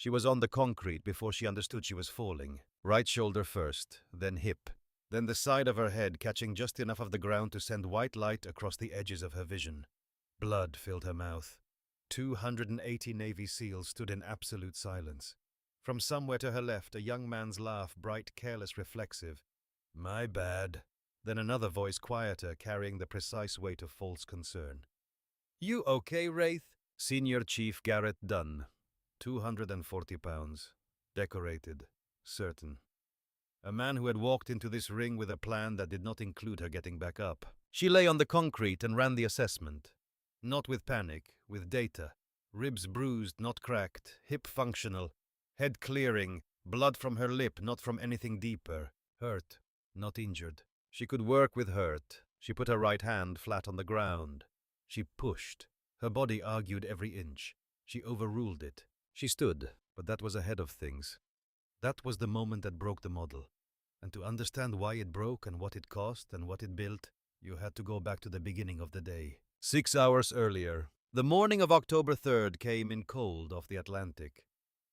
She was on the concrete before she understood she was falling. Right shoulder first, then hip, then the side of her head, catching just enough of the ground to send white light across the edges of her vision. Blood filled her mouth. 280 Navy SEALs stood in absolute silence. From somewhere to her left, a young man's laugh, bright, careless, reflexive. "My bad." Then another voice, quieter, carrying the precise weight of false concern. "You okay, Wraith?" Senior Chief Garrett Dunn. 240 pounds. Decorated. Certain. A man who had walked into this ring with a plan that did not include her getting back up. She lay on the concrete and ran the assessment. Not with panic, with data. Ribs bruised, not cracked. Hip functional. Head clearing. Blood from her lip, not from anything deeper. Hurt, not injured. She could work with hurt. She put her right hand flat on the ground. She pushed. Her body argued every inch. She overruled it. She stood, but that was ahead of things. That was the moment that broke the model. And to understand why it broke and what it cost and what it built, you had to go back to the beginning of the day. 6 hours earlier, the morning of October 3rd came in cold off the Atlantic.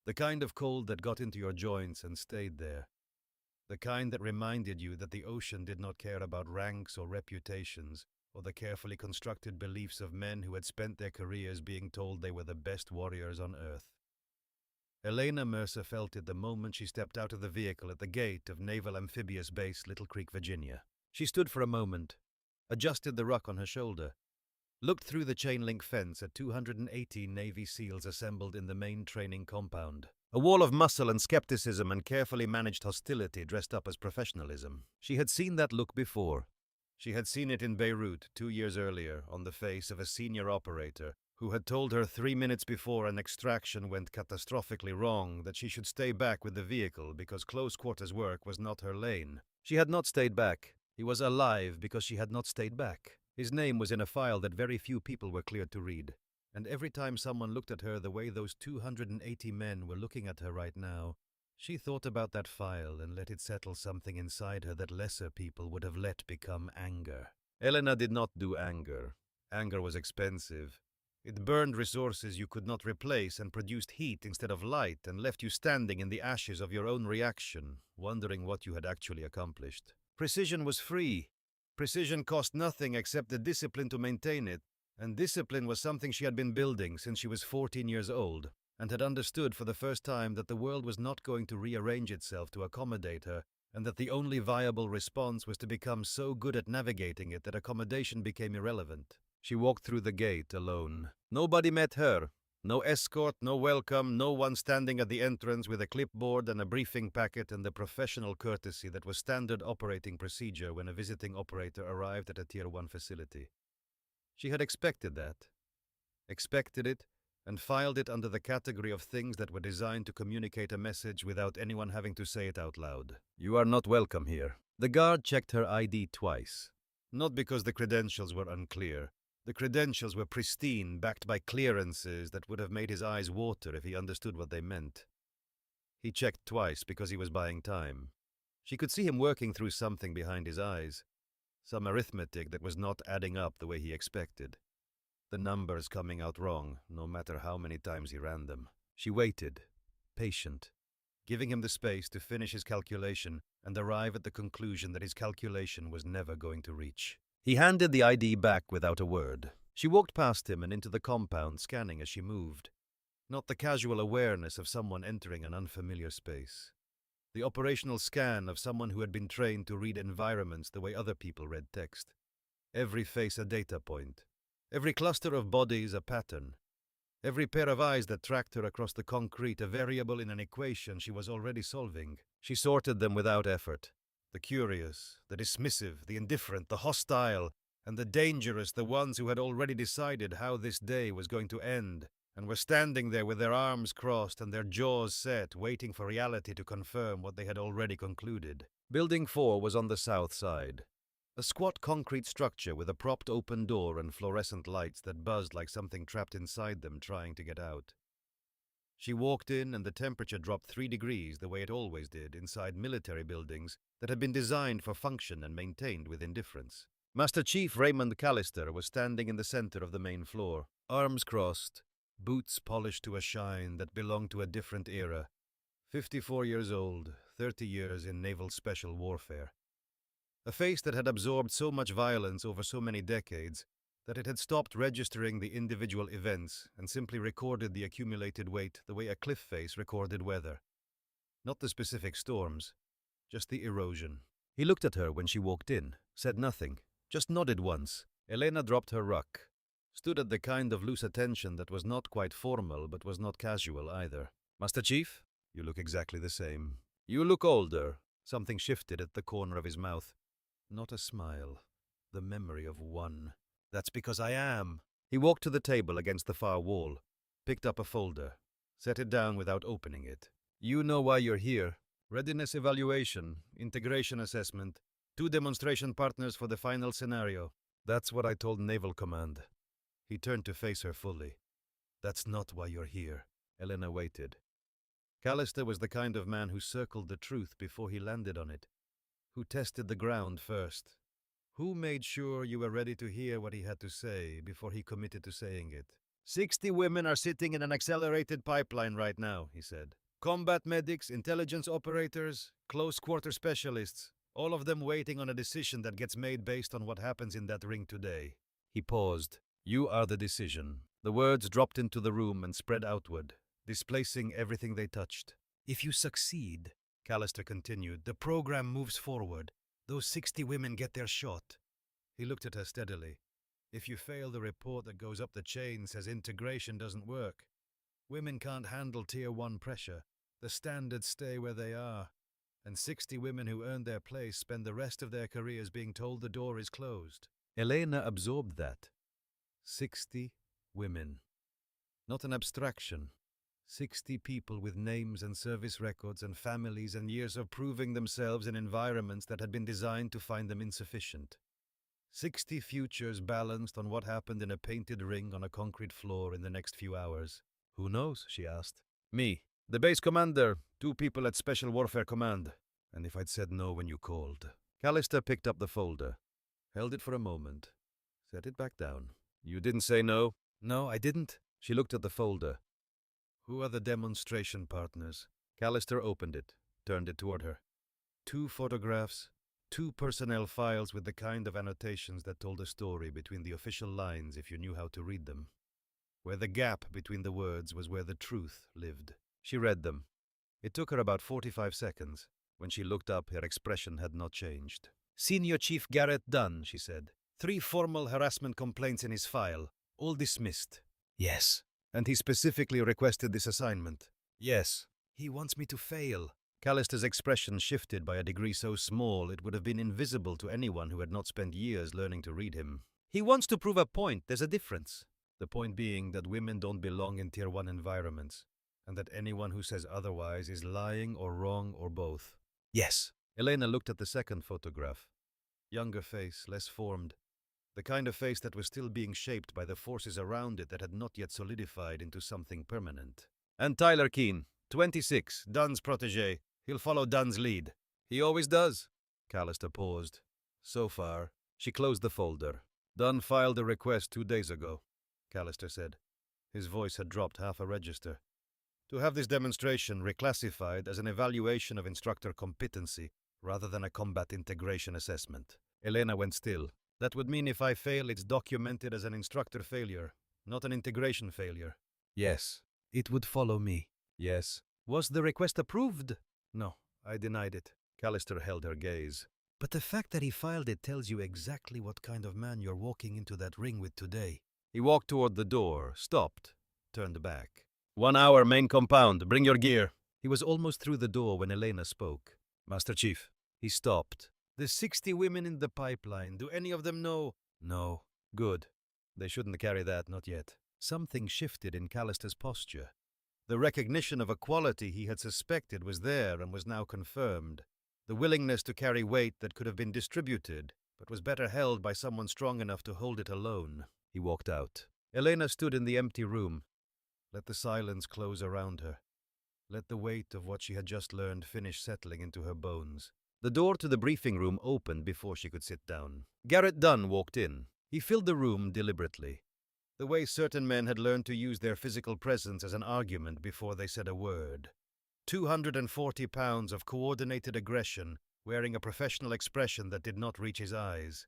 The kind of cold that got into your joints and stayed there. The kind that reminded you that the ocean did not care about ranks or reputations, or the carefully constructed beliefs of men who had spent their careers being told they were the best warriors on earth. Elena Mercer felt it the moment she stepped out of the vehicle at the gate of Naval Amphibious Base, Little Creek, Virginia. She stood for a moment, adjusted the ruck on her shoulder, looked through the chain-link fence at 218 Navy SEALs assembled in the main training compound. A wall of muscle and skepticism and carefully managed hostility dressed up as professionalism. She had seen that look before. She had seen it in Beirut 2 years earlier on the face of a senior operator who had told her 3 minutes before an extraction went catastrophically wrong that she should stay back with the vehicle because close-quarters work was not her lane. She had not stayed back. He was alive because she had not stayed back. His name was in a file that very few people were cleared to read. And every time someone looked at her the way those 280 men were looking at her right now, she thought about that file and let it settle something inside her that lesser people would have let become anger. Elena did not do anger. Anger was expensive. It burned resources you could not replace and produced heat instead of light and left you standing in the ashes of your own reaction, wondering what you had actually accomplished. Precision was free. Precision cost nothing except the discipline to maintain it, and discipline was something she had been building since she was 14 years old, and had understood for the first time that the world was not going to rearrange itself to accommodate her, and that the only viable response was to become so good at navigating it that accommodation became irrelevant. She walked through the gate alone. Nobody met her. No escort, no welcome, no one standing at the entrance with a clipboard and a briefing packet and the professional courtesy that was standard operating procedure when a visiting operator arrived at a Tier 1 facility. She had expected that. Expected it, and filed it under the category of things that were designed to communicate a message without anyone having to say it out loud. "You are not welcome here." The guard checked her ID twice. Not because the credentials were unclear. The credentials were pristine, backed by clearances that would have made his eyes water if he understood what they meant. He checked twice because he was buying time. She could see him working through something behind his eyes. Some arithmetic that was not adding up the way he expected. The numbers coming out wrong, no matter how many times he ran them. She waited, patient, giving him the space to finish his calculation and arrive at the conclusion that his calculation was never going to reach. He handed the ID back without a word. She walked past him and into the compound, scanning as she moved. Not the casual awareness of someone entering an unfamiliar space. The operational scan of someone who had been trained to read environments the way other people read text. Every face a data point. Every cluster of bodies a pattern. Every pair of eyes that tracked her across the concrete a variable in an equation she was already solving. She sorted them without effort. The curious, the dismissive, the indifferent, the hostile, and the dangerous, the ones who had already decided how this day was going to end, and were standing there with their arms crossed and their jaws set, waiting for reality to confirm what they had already concluded. Building 4 was on the south side. A squat concrete structure with a propped open door and fluorescent lights that buzzed like something trapped inside them trying to get out. She walked in and the temperature dropped 3 degrees the way it always did inside military buildings that had been designed for function and maintained with indifference. Master Chief Raymond Callister was standing in the center of the main floor, arms crossed, boots polished to a shine that belonged to a different era. 54 years old, 30 years in naval special warfare. A face that had absorbed so much violence over so many decades that it had stopped registering the individual events and simply recorded the accumulated weight the way a cliff face recorded weather. Not the specific storms, just the erosion. He looked at her when she walked in, said nothing, just nodded once. Elena dropped her ruck, stood at the kind of loose attention that was not quite formal but was not casual either. Master Chief? You look exactly the same. You look older. Something shifted at the corner of his mouth. Not a smile. The memory of one. That's because I am. He walked to the table against the far wall, picked up a folder, set it down without opening it. You know why you're here. Readiness evaluation, integration assessment, 2 demonstration partners for the final scenario. That's what I told Naval Command. He turned to face her fully. That's not why you're here. Elena waited. Callister was the kind of man who circled the truth before he landed on it, who tested the ground first, who made sure you were ready to hear what he had to say before he committed to saying it. 60 women are sitting in an accelerated pipeline right now, he said. Combat medics, intelligence operators, close-quarter specialists, all of them waiting on a decision that gets made based on what happens in that ring today. He paused. You are the decision. The words dropped into the room and spread outward, displacing everything they touched. If you succeed, Callister continued, the program moves forward. Those 60 women get their shot. He looked at her steadily. If you fail, the report that goes up the chain says integration doesn't work. Women can't handle Tier 1 pressure. The standards stay where they are. And 60 women who earn their place spend the rest of their careers being told the door is closed. Elena absorbed that. 60 women. Not an abstraction. 60 people with names and service records and families and years of proving themselves in environments that had been designed to find them insufficient. 60 futures balanced on what happened in a painted ring on a concrete floor in the next few hours. Who knows, she asked. Me, the base commander, 2 people at Special Warfare Command. And if I'd said no when you called. Callister picked up the folder, held it for a moment, set it back down. You didn't say no? No, I didn't. She looked at the folder. Who are the demonstration partners? Callister opened it, turned it toward her. 2 photographs, 2 personnel files with the kind of annotations that told a story between the official lines if you knew how to read them. Where the gap between the words was where the truth lived. She read them. It took her about 45 seconds. When she looked up, her expression had not changed. Senior Chief Garrett Dunn, she said. 3 formal harassment complaints in his file, all dismissed. Yes. And he specifically requested this assignment. Yes. He wants me to fail. Callister's expression shifted by a degree so small it would have been invisible to anyone who had not spent years learning to read him. He wants to prove a point. There's a difference. The point being that women don't belong in Tier 1 environments, and that anyone who says otherwise is lying or wrong or both. Yes. Elena looked at the second photograph. Younger face, less formed. The kind of face that was still being shaped by the forces around it that had not yet solidified into something permanent. And Tyler Keene, 26, Dunn's protégé. He'll follow Dunn's lead. He always does. Callister paused. So far. She closed the folder. Dunn filed a request 2 days ago, Callister said. His voice had dropped half a register. To have this demonstration reclassified as an evaluation of instructor competency rather than a combat integration assessment. Elena went still. That would mean if I fail, it's documented as an instructor failure, not an integration failure. Yes. It would follow me. Yes. Was the request approved? No, I denied it. Callister held her gaze. But the fact that he filed it tells you exactly what kind of man you're walking into that ring with today. He walked toward the door, stopped, turned back. 1 hour, main compound. Bring your gear. He was almost through the door when Elena spoke. Master Chief. He stopped. The 60 women in the pipeline, do any of them know? No. Good. They shouldn't carry that, not yet. Something shifted in Callister's posture. The recognition of a quality he had suspected was there and was now confirmed. The willingness to carry weight that could have been distributed, but was better held by someone strong enough to hold it alone. He walked out. Elena stood in the empty room. Let the silence close around her. Let the weight of what she had just learned finish settling into her bones. The door to the briefing room opened before she could sit down. Garrett Dunn walked in. He filled the room deliberately. The way certain men had learned to use their physical presence as an argument before they said a word. 240 pounds of coordinated aggression, wearing a professional expression that did not reach his eyes.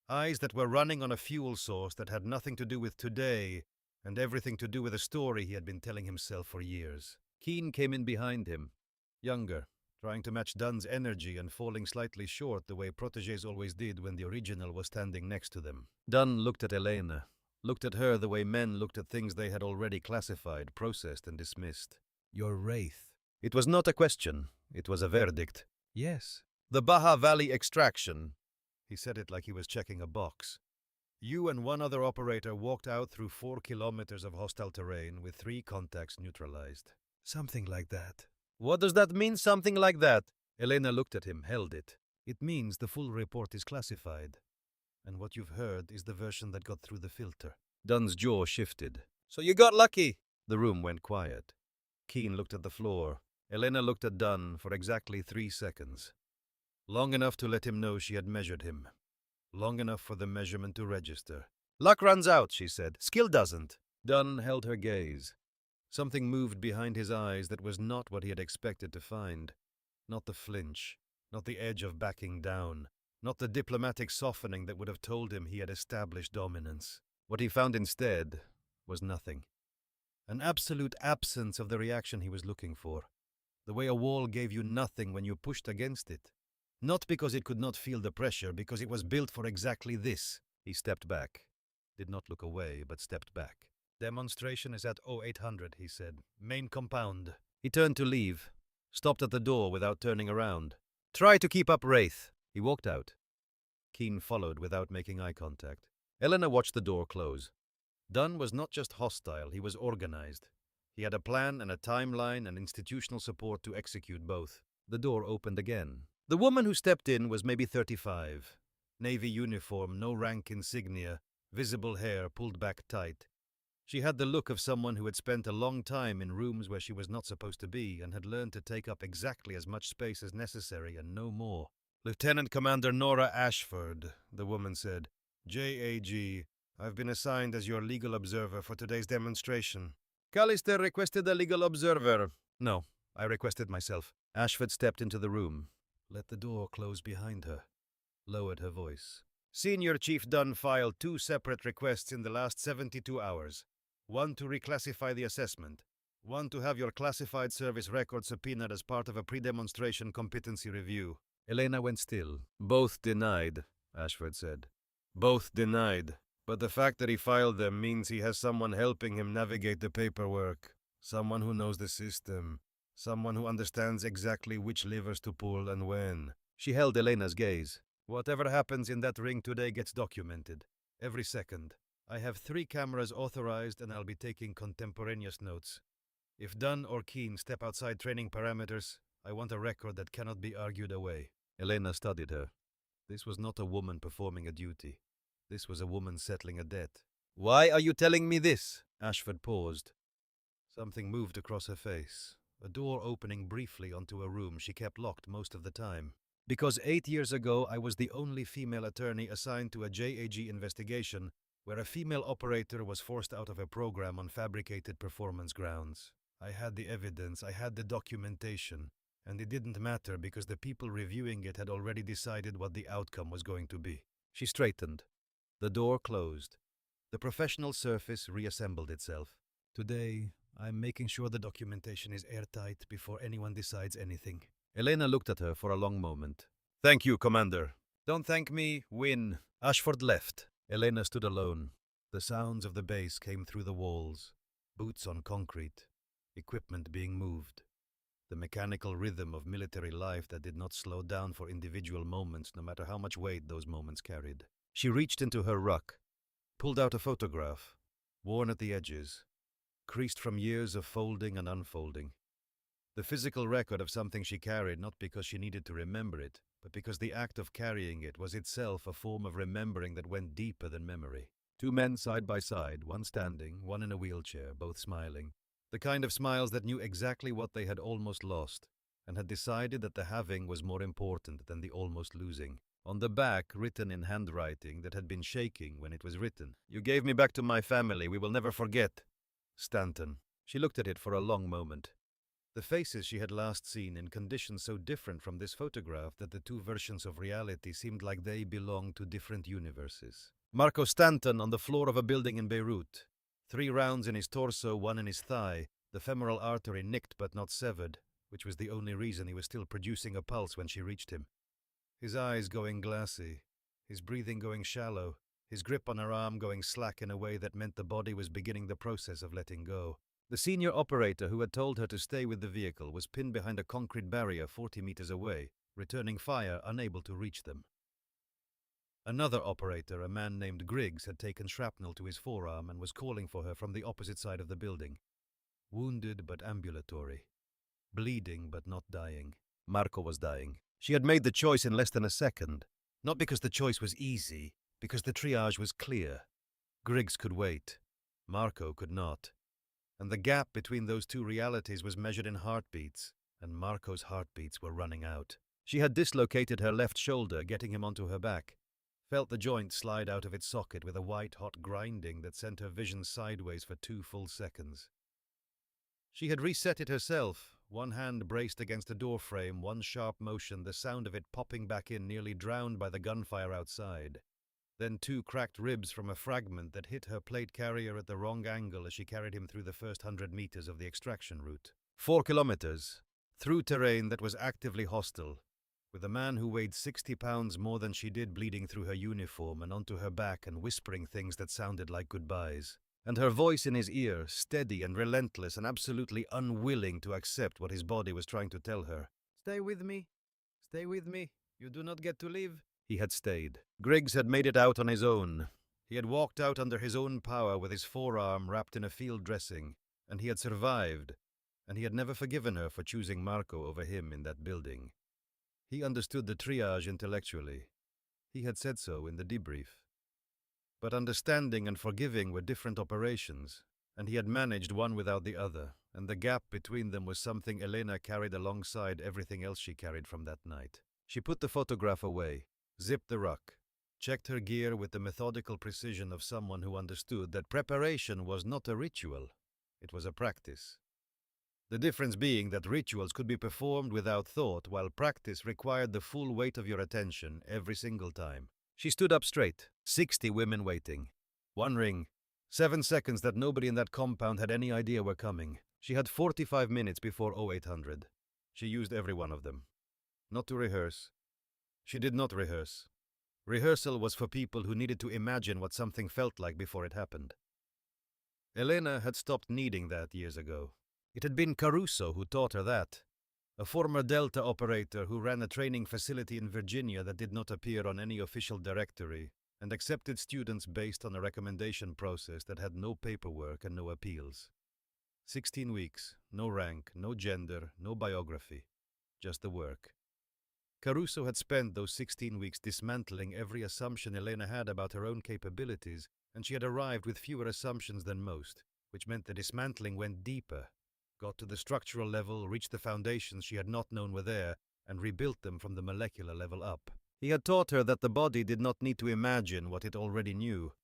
Eyes that were running on a fuel source that had nothing to do with today and everything to do with a story he had been telling himself for years. Keane came in behind him, younger, trying to match Dunn's energy and falling slightly short the way protégés always did when the original was standing next to them. Dunn looked at Elena, looked at her the way men looked at things they had already classified, processed, and dismissed. Your wraith. It was not a question, it was a verdict. Yes. The Baja Valley extraction. He said it like he was checking a box. You and one other operator walked out through 4 kilometers of hostile terrain with 3 contacts neutralized. Something like that. What does that mean, something like that? Elena looked at him, held it. It means the full report is classified. And what you've heard is the version that got through the filter. Dunn's jaw shifted. So you got lucky. The room went quiet. Keane looked at the floor. Elena looked at Dunn for exactly 3 seconds. Long enough to let him know she had measured him. Long enough for the measurement to register. Luck runs out, she said. Skill doesn't. Dunn held her gaze. Something moved behind his eyes that was not what he had expected to find. Not the flinch. Not the edge of backing down. Not the diplomatic softening that would have told him he had established dominance. What he found instead was nothing. An absolute absence of the reaction he was looking for. The way a wall gave you nothing when you pushed against it. Not because it could not feel the pressure, because it was built for exactly this. He stepped back. Did not look away, but stepped back. Demonstration is at 0800, he said. Main compound. He turned to leave. Stopped at the door without turning around. Try to keep up, Wraith. He walked out. Keane followed without making eye contact. Elena watched the door close. Dunn was not just hostile, he was organized. He had a plan and a timeline and institutional support to execute both. The door opened again. The woman who stepped in was maybe 35. Navy uniform, no rank insignia, visible hair pulled back tight. She had the look of someone who had spent a long time in rooms where she was not supposed to be and had learned to take up exactly as much space as necessary and no more. Lieutenant Commander Nora Ashford, the woman said. JAG, I've been assigned as your legal observer for today's demonstration. Callister requested a legal observer. No, I requested myself. Ashford stepped into the room. Let the door close behind her. Lowered her voice. Senior Chief Dunn filed 2 separate requests in the last 72 hours. One to reclassify the assessment. One to have your classified service record subpoenaed as part of a pre-demonstration competency review. Elena went still. Both denied, Ashford said. Both denied. But the fact that he filed them means he has someone helping him navigate the paperwork. Someone who knows the system. Someone who understands exactly which levers to pull and when. She held Elena's gaze. Whatever happens in that ring today gets documented. Every second. I have 3 cameras authorized and I'll be taking contemporaneous notes. If Dunn or Keane step outside training parameters, I want a record that cannot be argued away. Elena studied her. This was not a woman performing a duty. This was a woman settling a debt. Why are you telling me this? Ashford paused. Something moved across her face. A door opening briefly onto a room she kept locked most of the time. Because 8 years ago I was the only female attorney assigned to a JAG investigation where a female operator was forced out of a program on fabricated performance grounds. I had the evidence, I had the documentation, and it didn't matter because the people reviewing it had already decided what the outcome was going to be. She straightened. The door closed. The professional surface reassembled itself. Today, I'm making sure the documentation is airtight before anyone decides anything. Elena looked at her for a long moment. Thank you, Commander. Don't thank me, win. Ashford left. Elena stood alone. The sounds of the base came through the walls. Boots on concrete. Equipment being moved. The mechanical rhythm of military life that did not slow down for individual moments, no matter how much weight those moments carried. She reached into her ruck, pulled out a photograph, worn at the edges, creased from years of folding and unfolding. The physical record of something she carried not because she needed to remember it, but because the act of carrying it was itself a form of remembering that went deeper than memory. 2 men side by side, one standing, one in a wheelchair, both smiling. The kind of smiles that knew exactly what they had almost lost, and had decided that the having was more important than the almost losing. On the back, written in handwriting that had been shaking when it was written, "You gave me back to my family, we will never forget. Stanton." She looked at it for a long moment. The faces she had last seen in conditions so different from this photograph that the two versions of reality seemed like they belonged to different universes. Marco Stanton on the floor of a building in Beirut. 3 rounds in his torso, 1 in his thigh, the femoral artery nicked but not severed, which was the only reason he was still producing a pulse when she reached him. His eyes going glassy, his breathing going shallow, his grip on her arm going slack in a way that meant the body was beginning the process of letting go. The senior operator who had told her to stay with the vehicle was pinned behind a concrete barrier 40 meters away, returning fire, unable to reach them. Another operator, a man named Griggs, had taken shrapnel to his forearm and was calling for her from the opposite side of the building. Wounded but ambulatory. Bleeding but not dying. Marco was dying. She had made the choice in less than a second. Not because the choice was easy, because the triage was clear. Griggs could wait. Marco could not. And the gap between those two realities was measured in heartbeats, and Marco's heartbeats were running out. She had dislocated her left shoulder, getting him onto her back. Felt the joint slide out of its socket with a white-hot grinding that sent her vision sideways for 2 full seconds. She had reset it herself, one hand braced against a door frame, one sharp motion, the sound of it popping back in nearly drowned by the gunfire outside. Then 2 cracked ribs from a fragment that hit her plate carrier at the wrong angle as she carried him through the first 100 meters of the extraction route. 4 kilometers, through terrain that was actively hostile, with a man who weighed 60 pounds more than she did bleeding through her uniform and onto her back and whispering things that sounded like goodbyes. And her voice in his ear, steady and relentless and absolutely unwilling to accept what his body was trying to tell her. "Stay with me. Stay with me. You do not get to leave." He had stayed. Griggs had made it out on his own. He had walked out under his own power with his forearm wrapped in a field dressing, and he had survived, and he had never forgiven her for choosing Marco over him in that building. He understood the triage intellectually. He had said so in the debrief. But understanding and forgiving were different operations, and he had managed one without the other, and the gap between them was something Elena carried alongside everything else she carried from that night. She put the photograph away, zipped the ruck, checked her gear with the methodical precision of someone who understood that preparation was not a ritual, it was a practice. The difference being that rituals could be performed without thought, while practice required the full weight of your attention every single time. She stood up straight, 60 women waiting. 1 ring, 7 seconds that nobody in that compound had any idea were coming. She had 45 minutes before 0800. She used every one of them. Not to rehearse. She did not rehearse. Rehearsal was for people who needed to imagine what something felt like before it happened. Elena had stopped needing that years ago. It had been Caruso who taught her that. A former Delta operator who ran a training facility in Virginia that did not appear on any official directory and accepted students based on a recommendation process that had no paperwork and no appeals. 16 weeks, no rank, no gender, no biography, just the work. Caruso had spent those 16 weeks dismantling every assumption Elena had about her own capabilities, and she had arrived with fewer assumptions than most, which meant the dismantling went deeper, got to the structural level, reached the foundations she had not known were there, and rebuilt them from the molecular level up. He had taught her that the body did not need to imagine what it already knew.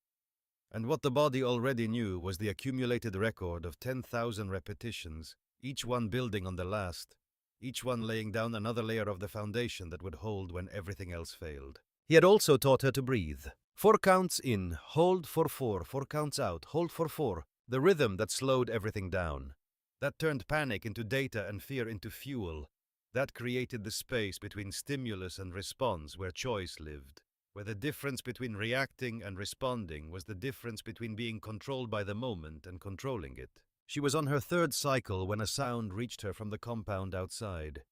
And what the body already knew was the accumulated record of 10,000 repetitions, each one building on the last, each one laying down another layer of the foundation that would hold when everything else failed. He had also taught her to breathe. 4 counts in, hold for 4, 4 counts out, hold for 4, the rhythm that slowed everything down. That turned panic into data and fear into fuel. That created the space between stimulus and response where choice lived, where the difference between reacting and responding was the difference between being controlled by the moment and controlling it. She was on her 3rd cycle when a sound reached her from the compound outside.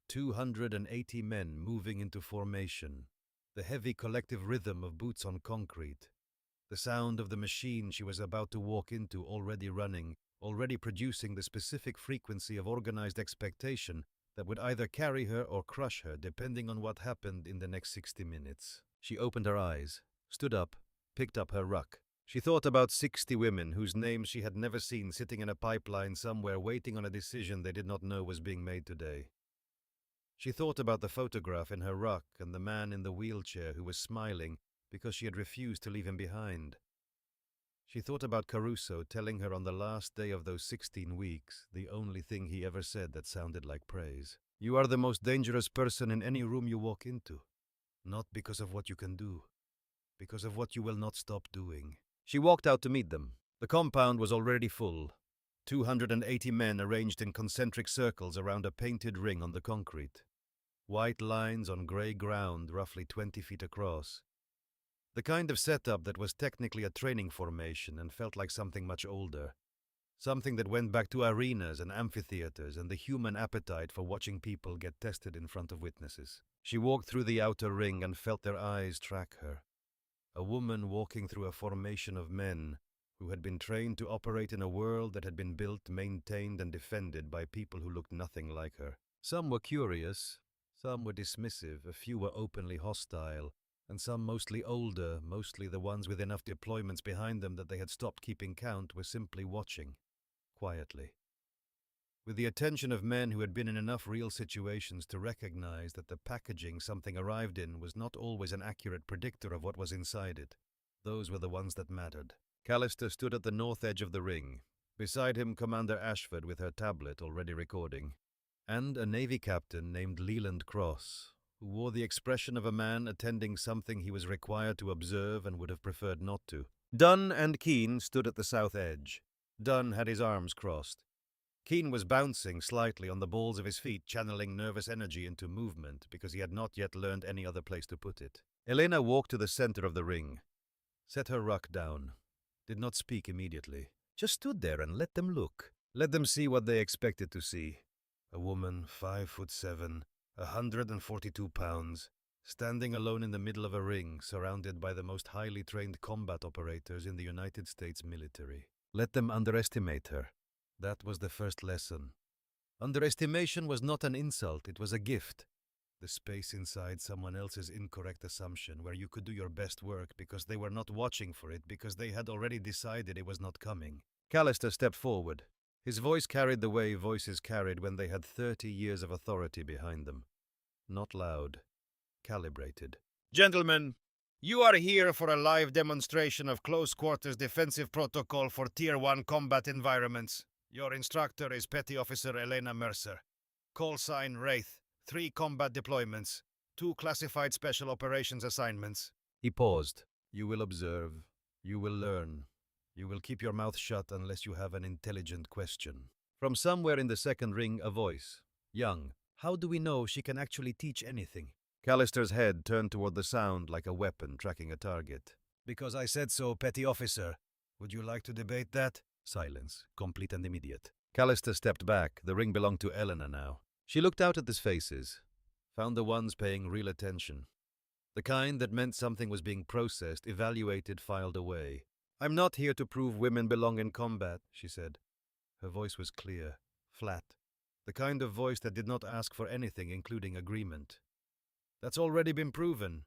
280 men moving into formation. The heavy collective rhythm of boots on concrete. The sound of the machine she was about to walk into already running, already producing the specific frequency of organized expectation that would either carry her or crush her depending on what happened in the next 60 minutes. She opened her eyes, stood up, picked up her ruck. She thought about 60 women whose names she had never seen sitting in a pipeline somewhere waiting on a decision they did not know was being made today. She thought about the photograph in her ruck and the man in the wheelchair who was smiling because she had refused to leave him behind. She thought about Caruso telling her on the last day of those 16 weeks the only thing he ever said that sounded like praise. You are the most dangerous person in any room you walk into. Not because of what you can do, because of what you will not stop doing. She walked out to meet them. The compound was already full. 280 men arranged in concentric circles around a painted ring on the concrete. White lines on grey ground roughly 20 feet across. The kind of setup that was technically a training formation and felt like something much older. Something that went back to arenas and amphitheaters and the human appetite for watching people get tested in front of witnesses. She walked through the outer ring and felt their eyes track her. A woman walking through a formation of men who had been trained to operate in a world that had been built, maintained, and defended by people who looked nothing like her. Some were curious, some were dismissive, a few were openly hostile, and some mostly older, mostly the ones with enough deployments behind them that they had stopped keeping count, were simply watching, quietly. With the attention of men who had been in enough real situations to recognize that the packaging something arrived in was not always an accurate predictor of what was inside it. Those were the ones that mattered. Callister stood at the north edge of the ring. Beside him, Commander Ashford with her tablet already recording, and a Navy captain named Leland Cross, who wore the expression of a man attending something he was required to observe and would have preferred not to. Dunn and Keane stood at the south edge. Dunn had his arms crossed. Keane was bouncing slightly on the balls of his feet, channeling nervous energy into movement because he had not yet learned any other place to put it. Elena walked to the center of the ring, set her ruck down, did not speak immediately. Just stood there and let them look. Let them see what they expected to see. A woman, 5'7", 142 pounds, standing alone in the middle of a ring, surrounded by the most highly trained combat operators in the United States military. Let them underestimate her. That was the first lesson. Underestimation was not an insult, it was a gift. The space inside someone else's incorrect assumption where you could do your best work because they were not watching for it, because they had already decided it was not coming. Callister stepped forward. His voice carried the way voices carried when they had 30 years of authority behind them. Not loud. Calibrated. Gentlemen, you are here for a live demonstration of close-quarters defensive protocol for Tier 1 combat environments. Your instructor is Petty Officer Elena Mercer. Call sign Wraith. 3 combat deployments. 2 classified special operations assignments. He paused. You will observe. You will learn. You will keep your mouth shut unless you have an intelligent question. From somewhere in the second ring, a voice. Young. How do we know she can actually teach anything? Callister's head turned toward the sound like a weapon tracking a target. Because I said so, Petty Officer. Would you like to debate that? Silence, complete and immediate. Callister stepped back. The ring belonged to Elena now. She looked out at his faces, found the ones paying real attention. The kind that meant something was being processed, evaluated, filed away. I'm not here to prove women belong in combat, she said. Her voice was clear, flat. The kind of voice that did not ask for anything, including agreement. That's already been proven.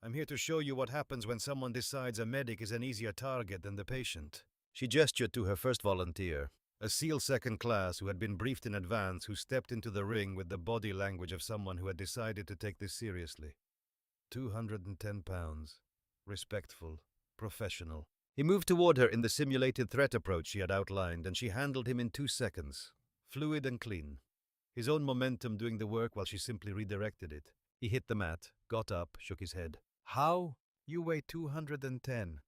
I'm here to show you what happens when someone decides a medic is an easier target than the patient. She gestured to her first volunteer, a SEAL second class who had been briefed in advance, who stepped into the ring with the body language of someone who had decided to take this seriously. 210 pounds. Respectful. Professional. He moved toward her in the simulated threat approach she had outlined, and she handled him in 2 seconds. Fluid and clean. His own momentum doing the work while she simply redirected it. He hit the mat, got up, shook his head. How? You weigh 210,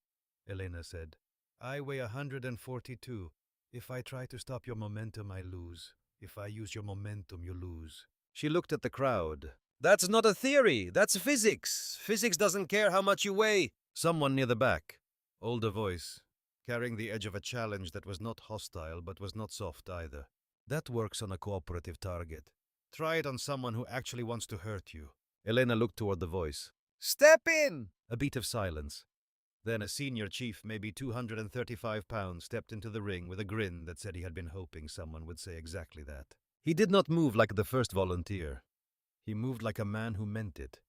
Elena said. I weigh 142. If I try to stop your momentum, I lose. If I use your momentum, you lose. She looked at the crowd. That's not a theory. That's physics. Physics doesn't care how much you weigh. Someone near the back. Older voice, carrying the edge of a challenge that was not hostile but was not soft either. That works on a cooperative target. Try it on someone who actually wants to hurt you. Elena looked toward the voice. Step in! A beat of silence. Then a senior chief, maybe 235 pounds, stepped into the ring with a grin that said he had been hoping someone would say exactly that. He did not move like the first volunteer. He moved like a man who meant it.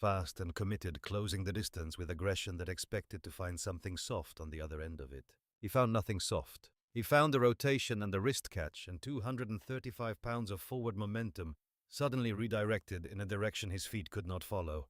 Fast and committed, closing the distance with aggression that expected to find something soft on the other end of it. He found nothing soft. He found a rotation and a wrist catch and 235 pounds of forward momentum, suddenly redirected in a direction his feet could not follow.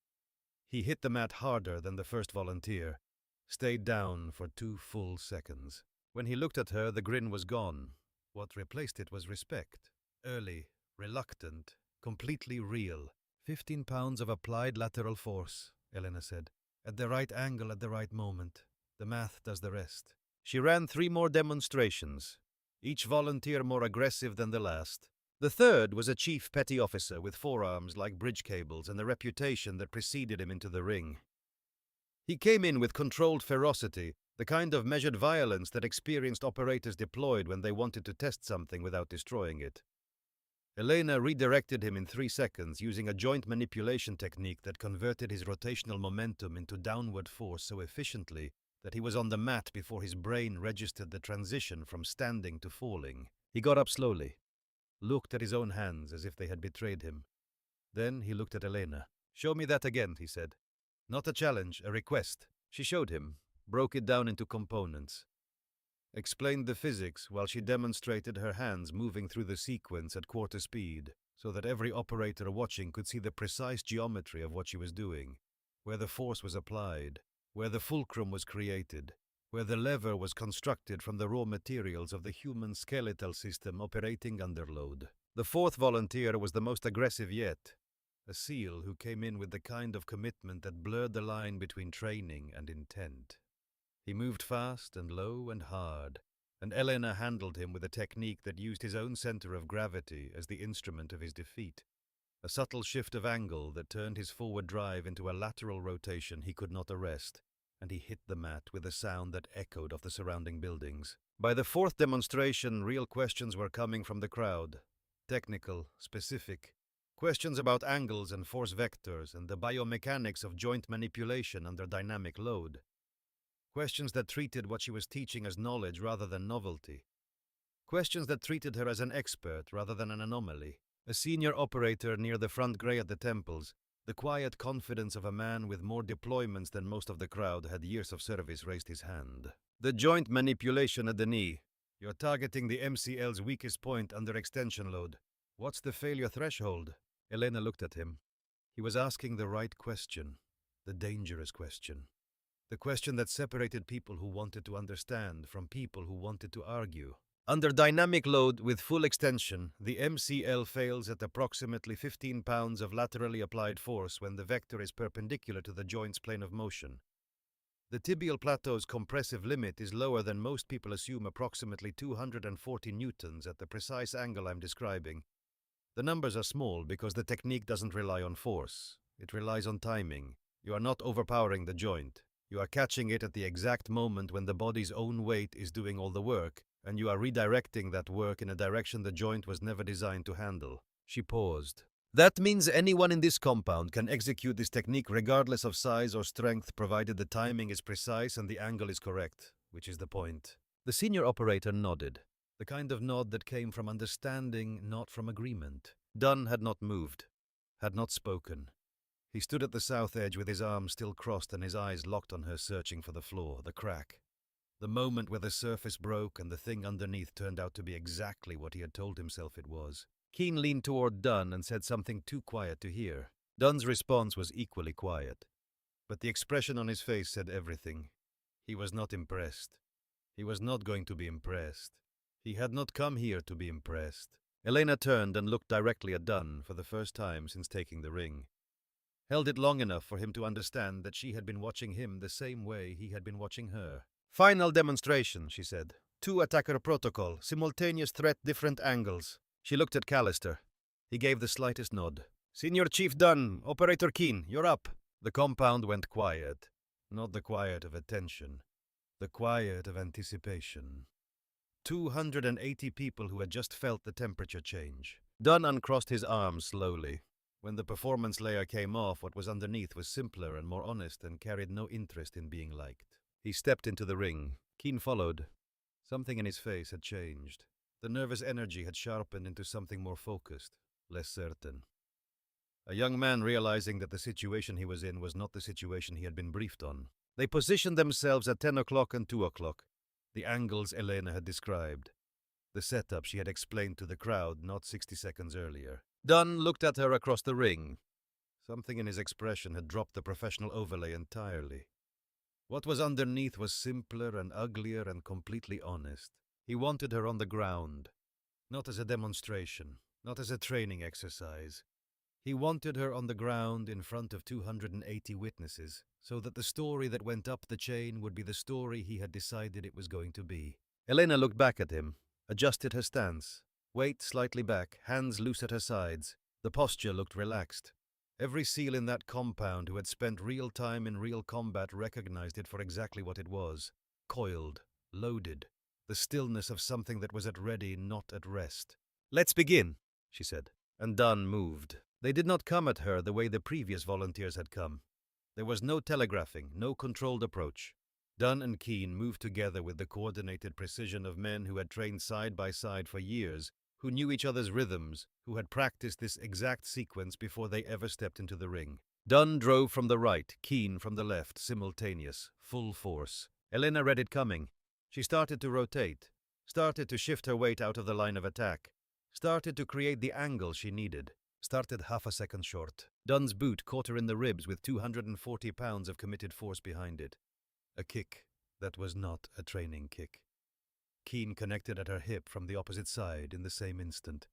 He hit the mat harder than the first volunteer, stayed down for 2 full seconds. When he looked at her, the grin was gone. What replaced it was respect. Early, reluctant, completely real. 15 pounds of applied lateral force, Elena said. At the right angle at the right moment. The math does the rest. She ran 3 more demonstrations, each volunteer more aggressive than the last. The third was a chief petty officer with forearms like bridge cables and the reputation that preceded him into the ring. He came in with controlled ferocity, the kind of measured violence that experienced operators deployed when they wanted to test something without destroying it. Elena redirected him in 3 seconds using a joint manipulation technique that converted his rotational momentum into downward force so efficiently that he was on the mat before his brain registered the transition from standing to falling. He got up slowly, looked at his own hands as if they had betrayed him. Then he looked at Elena. "Show me that again," he said. "Not a challenge, a request." She showed him, broke it down into components, explained the physics while she demonstrated her hands moving through the sequence at quarter speed, so that every operator watching could see the precise geometry of what she was doing, where the force was applied, where the fulcrum was created, where the lever was constructed from the raw materials of the human skeletal system operating under load. The fourth volunteer was the most aggressive yet, a SEAL who came in with the kind of commitment that blurred the line between training and intent. He moved fast and low and hard, and Elena handled him with a technique that used his own center of gravity as the instrument of his defeat, a subtle shift of angle that turned his forward drive into a lateral rotation he could not arrest, and he hit the mat with a sound that echoed off the surrounding buildings. By the fourth demonstration, real questions were coming from the crowd. Technical, specific. Questions about angles and force vectors and the biomechanics of joint manipulation under dynamic load. Questions that treated what she was teaching as knowledge rather than novelty. Questions that treated her as an expert rather than an anomaly. A senior operator near the front grey at the temples, the quiet confidence of a man with more deployments than most of the crowd, had years of service, raised his hand. "The joint manipulation at the knee. You're targeting the MCL's weakest point under extension load. What's the failure threshold?" Elena looked at him. He was asking the right question, the dangerous question. The question that separated people who wanted to understand from people who wanted to argue. Under dynamic load with full extension, the MCL fails at approximately 15 pounds of laterally applied force when the vector is perpendicular to the joint's plane of motion. The tibial plateau's compressive limit is lower than most people assume, approximately 240 newtons at the precise angle I'm describing. The numbers are small because the technique doesn't rely on force. It relies on timing. You are not overpowering the joint. You are catching it at the exact moment when the body's own weight is doing all the work, and you are redirecting that work in a direction the joint was never designed to handle. She paused. "That means anyone in this compound can execute this technique regardless of size or strength, provided the timing is precise and the angle is correct, which is the point." The senior operator nodded, the kind of nod that came from understanding, not from agreement. Dunn had not moved, had not spoken. He stood at the south edge with his arms still crossed and his eyes locked on her, searching for the floor, the crack. The moment where the surface broke and the thing underneath turned out to be exactly what he had told himself it was. Keane leaned toward Dunn and said something too quiet to hear. Dunn's response was equally quiet, but the expression on his face said everything. He was not impressed. He was not going to be impressed. He had not come here to be impressed. Elena turned and looked directly at Dunn for the first time since taking the ring. Held it long enough for him to understand that she had been watching him the same way he had been watching her. "Final demonstration," she said. 2 attacker protocol, simultaneous threat, different angles. She looked at Callister. He gave the slightest nod. "Senior Chief Dunn, Operator Keane, you're up." The compound went quiet. Not the quiet of attention. The quiet of anticipation. 280 people who had just felt the temperature change. Dunn uncrossed his arms slowly. When the performance layer came off, what was underneath was simpler and more honest and carried no interest in being liked. He stepped into the ring. Keane followed. Something in his face had changed. The nervous energy had sharpened into something more focused, less certain. A young man realizing that the situation he was in was not the situation he had been briefed on. They positioned themselves at 10 o'clock and 2 o'clock, the angles Elena had described, the setup she had explained to the crowd not 60 seconds earlier. Dunn looked at her across the ring. Something in his expression had dropped the professional overlay entirely. What was underneath was simpler and uglier and completely honest. He wanted her on the ground, not as a demonstration, not as a training exercise. He wanted her on the ground in front of 280 witnesses, so that the story that went up the chain would be the story he had decided it was going to be. Elena looked back at him, adjusted her stance, weight slightly back, hands loose at her sides. The posture looked relaxed. Every SEAL in that compound who had spent real time in real combat recognized it for exactly what it was. Coiled, loaded, the stillness of something that was at ready, not at rest. "Let's begin," she said. And Dunn moved. They did not come at her the way the previous volunteers had come. There was no telegraphing, no controlled approach. Dunn and Keane moved together with the coordinated precision of men who had trained side by side for years, who knew each other's rhythms, who had practiced this exact sequence before they ever stepped into the ring. Dunn drove from the right, Keane from the left, simultaneous, full force. Elena read it coming. She started to rotate, started to shift her weight out of the line of attack, started to create the angle she needed, started half a second short. Dunn's boot caught her in the ribs with 240 pounds of committed force behind it. A kick that was not a training kick. Keane connected at her hip from the opposite side in the same instant.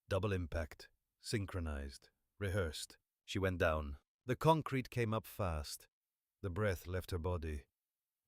Double impact, synchronized, rehearsed. She went down. The concrete came up fast. The breath left her body.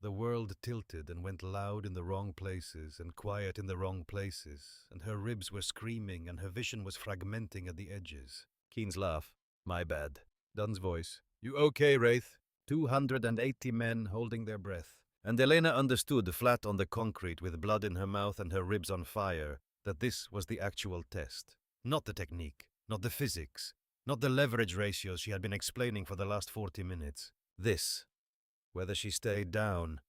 The world tilted and went loud in the wrong places and quiet in the wrong places, and her ribs were screaming and her vision was fragmenting at the edges. Keane's laugh. "My bad." Dunn's voice. "You okay, Wraith?" 280 men holding their breath. And Elena understood, flat on the concrete with blood in her mouth and her ribs on fire, that this was the actual test. Not the technique, not the physics, not the leverage ratios she had been explaining for the last 40 minutes. This. Whether she stayed down,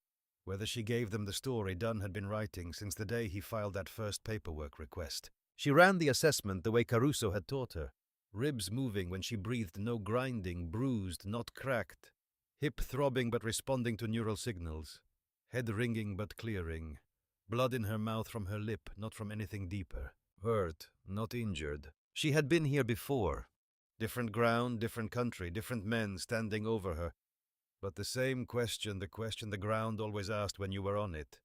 whether she gave them the story Dunn had been writing since the day he filed that first paperwork request. She ran the assessment the way Caruso had taught her. Ribs moving when she breathed, no grinding, bruised, not cracked. Hip throbbing but responding to neural signals. Head ringing but clearing. Blood in her mouth from her lip, not from anything deeper. Hurt, not injured. She had been here before. Different ground, different country, different men standing over her. But the same question, the question the ground always asked when you were on it.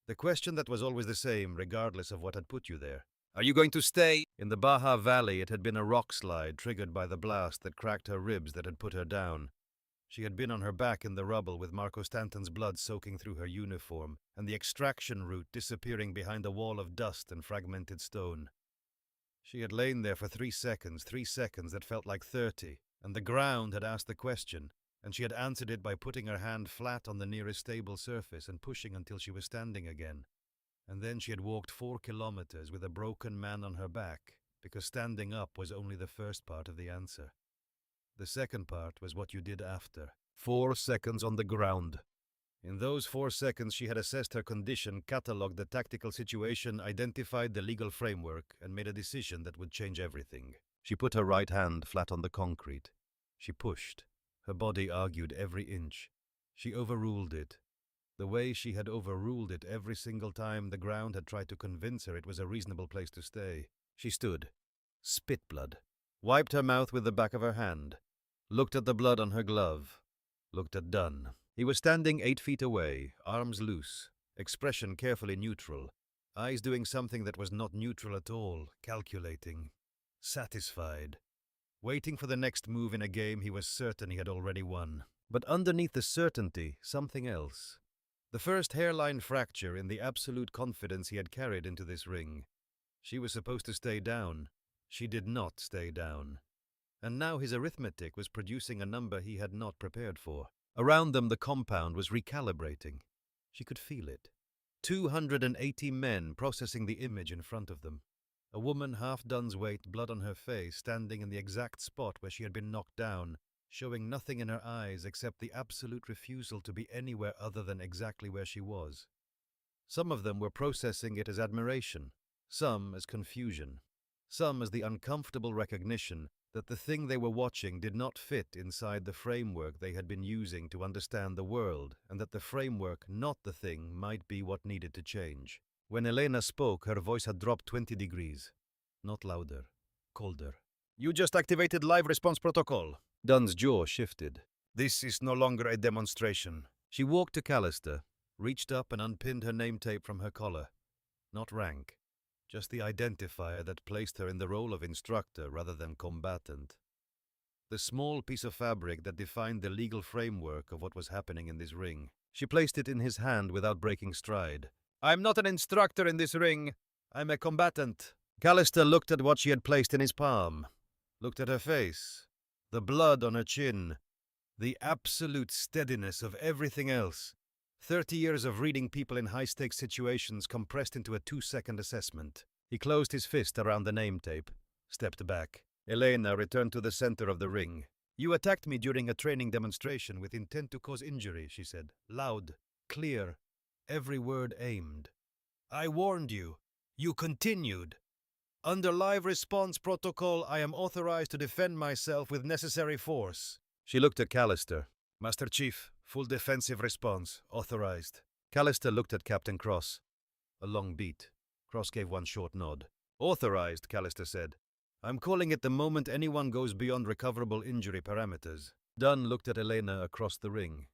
The question that was always the same, regardless of what had put you there. "Are you going to stay?" In the Baja Valley, it had been a rock slide triggered by the blast that cracked her ribs that had put her down. She had been on her back in the rubble with Marco Stanton's blood soaking through her uniform, and the extraction route disappearing behind a wall of dust and fragmented stone. She had lain there for 3 seconds that felt like 30, and the ground had asked the question, and she had answered it by putting her hand flat on the nearest stable surface and pushing until she was standing again. And then she had walked 4 kilometers with a broken man on her back, because standing up was only the first part of the answer. The second part was what you did after. 4 seconds on the ground. In those 4 seconds she had assessed her condition, catalogued the tactical situation, identified the legal framework, and made a decision that would change everything. She put her right hand flat on the concrete. She pushed. Her body argued every inch. She overruled it. The way she had overruled it every single time the ground had tried to convince her it was a reasonable place to stay. She stood. Spit blood. Wiped her mouth with the back of her hand. Looked at the blood on her glove. Looked at Dunn. He was standing 8 feet away, arms loose, expression carefully neutral, eyes doing something that was not neutral at all, calculating, satisfied, waiting for the next move in a game he was certain he had already won. But underneath the certainty, something else. The first hairline fracture in the absolute confidence he had carried into this ring. She was supposed to stay down. She did not stay down. And now his arithmetic was producing a number he had not prepared for. Around them the compound was recalibrating. She could feel it. 280 men processing the image in front of them. A woman half Dunn's weight, blood on her face, standing in the exact spot where she had been knocked down, showing nothing in her eyes except the absolute refusal to be anywhere other than exactly where she was. Some of them were processing it as admiration, some as confusion, some as the uncomfortable recognition that the thing they were watching did not fit inside the framework they had been using to understand the world, and that the framework, not the thing, might be what needed to change. When Elena spoke, her voice had dropped 20 degrees. Not louder, colder. You just activated live response protocol. Dunn's jaw shifted. This is no longer a demonstration. She walked to Callister, reached up and unpinned her name tape from her collar. Not rank, just the identifier that placed her in the role of instructor rather than combatant. The small piece of fabric that defined the legal framework of what was happening in this ring. She placed it in his hand without breaking stride. I'm not an instructor in this ring. I'm a combatant. Callister looked at what she had placed in his palm. Looked at her face. The blood on her chin. The absolute steadiness of everything else. 30 years of reading people in high-stakes situations compressed into a 2-second assessment. He closed his fist around the name tape. Stepped back. Elena returned to the center of the ring. You attacked me during a training demonstration with intent to cause injury, she said. Loud, clear, every word aimed. I warned you. You continued. Under live response protocol, I am authorized to defend myself with necessary force. She looked at Callister. Master Chief, full defensive response, authorized. Callister looked at Captain Cross. A long beat. Cross gave one short nod. Authorized, Callister said. I'm calling it the moment anyone goes beyond recoverable injury parameters. Dunn looked at Elena across the ring.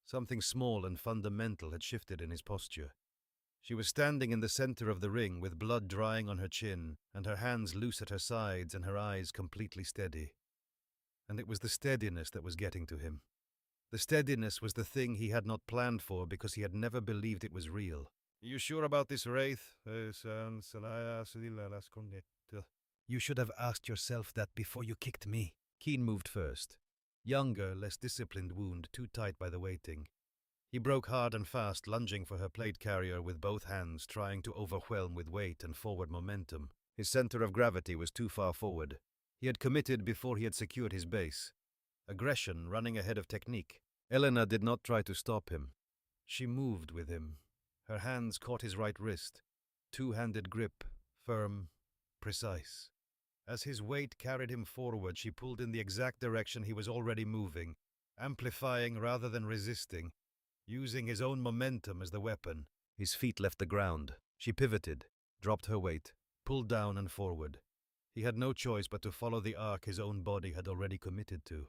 Something small and fundamental had shifted in his posture. She was standing in the center of the ring with blood drying on her chin and her hands loose at her sides and her eyes completely steady. And it was the steadiness that was getting to him. The steadiness was the thing he had not planned for because he had never believed it was real. You sure about this, Wraith? You should have asked yourself that before you kicked me. Keen moved first. Younger, less disciplined wound, too tight by the waiting. He broke hard and fast, lunging for her plate carrier with both hands, trying to overwhelm with weight and forward momentum. His center of gravity was too far forward. He had committed before he had secured his base. Aggression running ahead of technique. Elena did not try to stop him. She moved with him. Her hands caught his right wrist. Two-handed grip, firm, precise. As his weight carried him forward, she pulled in the exact direction he was already moving, amplifying rather than resisting, using his own momentum as the weapon. His feet left the ground. She pivoted, dropped her weight, pulled down and forward. He had no choice but to follow the arc his own body had already committed to.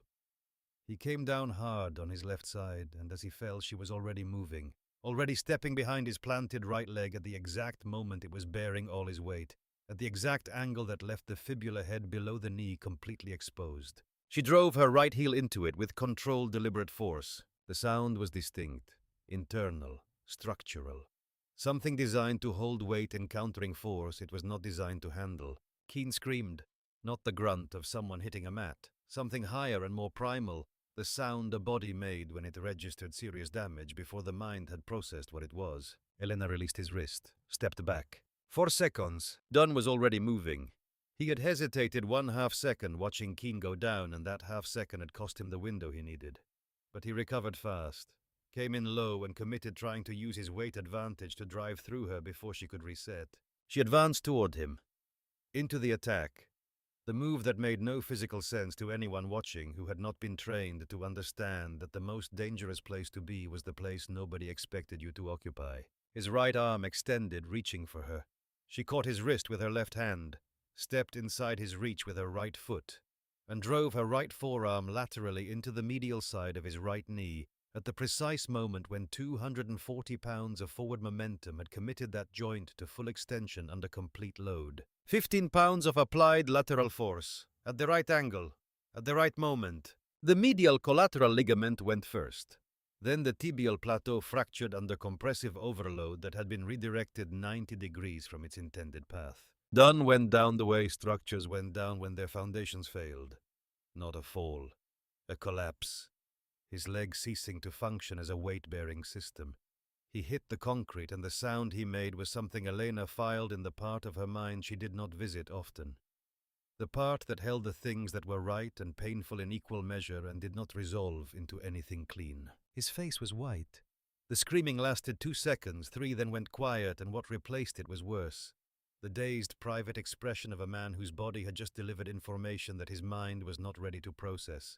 He came down hard on his left side, and as he fell, she was already moving, already stepping behind his planted right leg at the exact moment it was bearing all his weight, at the exact angle that left the fibula head below the knee completely exposed. She drove her right heel into it with controlled, deliberate force. The sound was distinct, internal, structural. Something designed to hold weight encountering force it was not designed to handle. Keen screamed, not the grunt of someone hitting a mat. Something higher and more primal, the sound a body made when it registered serious damage before the mind had processed what it was. Elena released his wrist, stepped back. For seconds, Dunn was already moving. He had hesitated 1/2 second watching Keen go down, and that half second had cost him the window he needed. But he recovered fast, came in low and committed, trying to use his weight advantage to drive through her before she could reset. She advanced toward him, into the attack, the move that made no physical sense to anyone watching who had not been trained to understand that the most dangerous place to be was the place nobody expected you to occupy. His right arm extended, reaching for her. She caught his wrist with her left hand, stepped inside his reach with her right foot, and drove her right forearm laterally into the medial side of his right knee at the precise moment when 240 pounds of forward momentum had committed that joint to full extension under complete load. 15 pounds of applied lateral force, at the right angle, at the right moment. The medial collateral ligament went first. Then the tibial plateau fractured under compressive overload that had been redirected 90 degrees from its intended path. Dunn went down the way structures went down when their foundations failed. Not a fall, a collapse. His leg ceasing to function as a weight-bearing system. He hit the concrete, and the sound he made was something Elena filed in the part of her mind she did not visit often. The part that held the things that were right and painful in equal measure and did not resolve into anything clean. His face was white. The screaming lasted 2 seconds, 3 then went quiet, and what replaced it was worse. The dazed, private expression of a man whose body had just delivered information that his mind was not ready to process.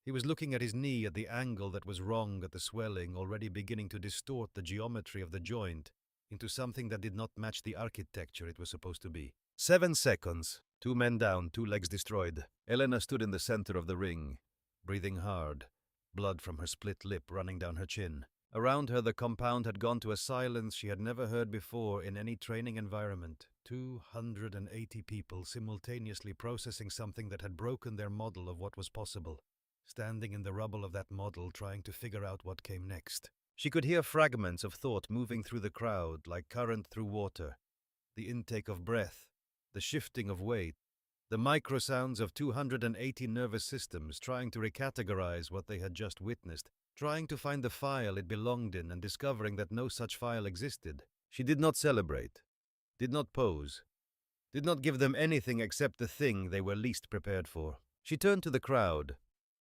He was looking at his knee at the angle that was wrong, at the swelling already beginning to distort the geometry of the joint into something that did not match the architecture it was supposed to be. 7 seconds. 2 men down, 2 legs destroyed. Elena stood in the center of the ring, breathing hard, blood from her split lip running down her chin. Around her, the compound had gone to a silence she had never heard before in any training environment. 280 people simultaneously processing something that had broken their model of what was possible, standing in the rubble of that model trying to figure out what came next. She could hear fragments of thought moving through the crowd like current through water, the intake of breath, the shifting of weight, the micro-sounds of 280 nervous systems trying to recategorize what they had just witnessed, trying to find the file it belonged in and discovering that no such file existed. She did not celebrate, did not pose, did not give them anything except the thing they were least prepared for. She turned to the crowd,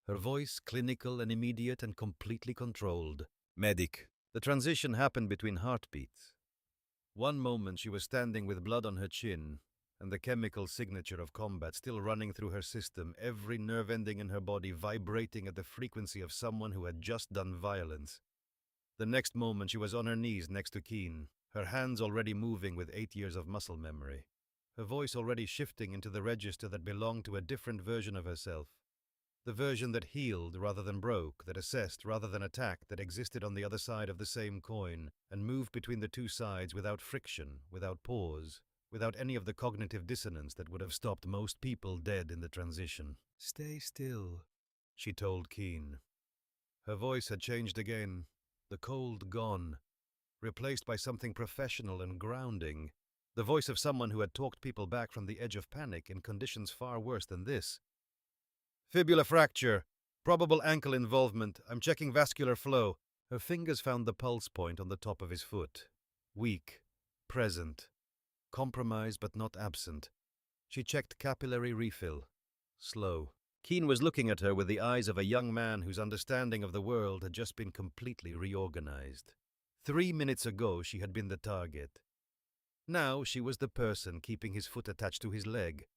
her voice clinical and immediate and completely controlled. Medic. The transition happened between heartbeats. One moment she was standing with blood on her chin, and the chemical signature of combat still running through her system, every nerve ending in her body vibrating at the frequency of someone who had just done violence. The next moment she was on her knees next to Keen, her hands already moving with 8 years of muscle memory, her voice already shifting into the register that belonged to a different version of herself. The version that healed rather than broke, that assessed rather than attacked, that existed on the other side of the same coin, and moved between the two sides without friction, without pause, without any of the cognitive dissonance that would have stopped most people dead in the transition. "Stay still," she told Keen. Her voice had changed again, the cold gone, replaced by something professional and grounding, the voice of someone who had talked people back from the edge of panic in conditions far worse than this. "Fibula fracture. Probable ankle involvement. I'm checking vascular flow." Her fingers found the pulse point on the top of his foot. Weak. Present. Compromised but not absent. She checked capillary refill. Slow. Keen was looking at her with the eyes of a young man whose understanding of the world had just been completely reorganized. 3 minutes ago she had been the target. Now she was the person keeping his foot attached to his leg.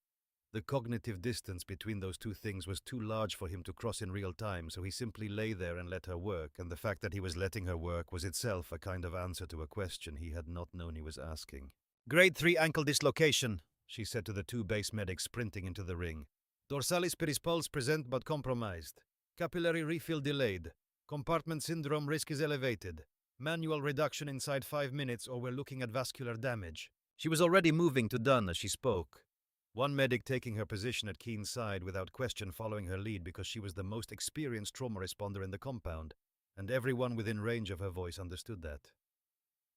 The cognitive distance between those two things was too large for him to cross in real time, so he simply lay there and let her work, and the fact that he was letting her work was itself a kind of answer to a question he had not known he was asking. "Grade 3 ankle dislocation," she said to the 2 base medics sprinting into the ring. "Dorsalis perispulse present but compromised. Capillary refill delayed. Compartment syndrome risk is elevated. Manual reduction inside 5 minutes or we're looking at vascular damage." She was already moving to done as she spoke. One medic taking her position at Keen's side without question, following her lead because she was the most experienced trauma responder in the compound, and everyone within range of her voice understood that.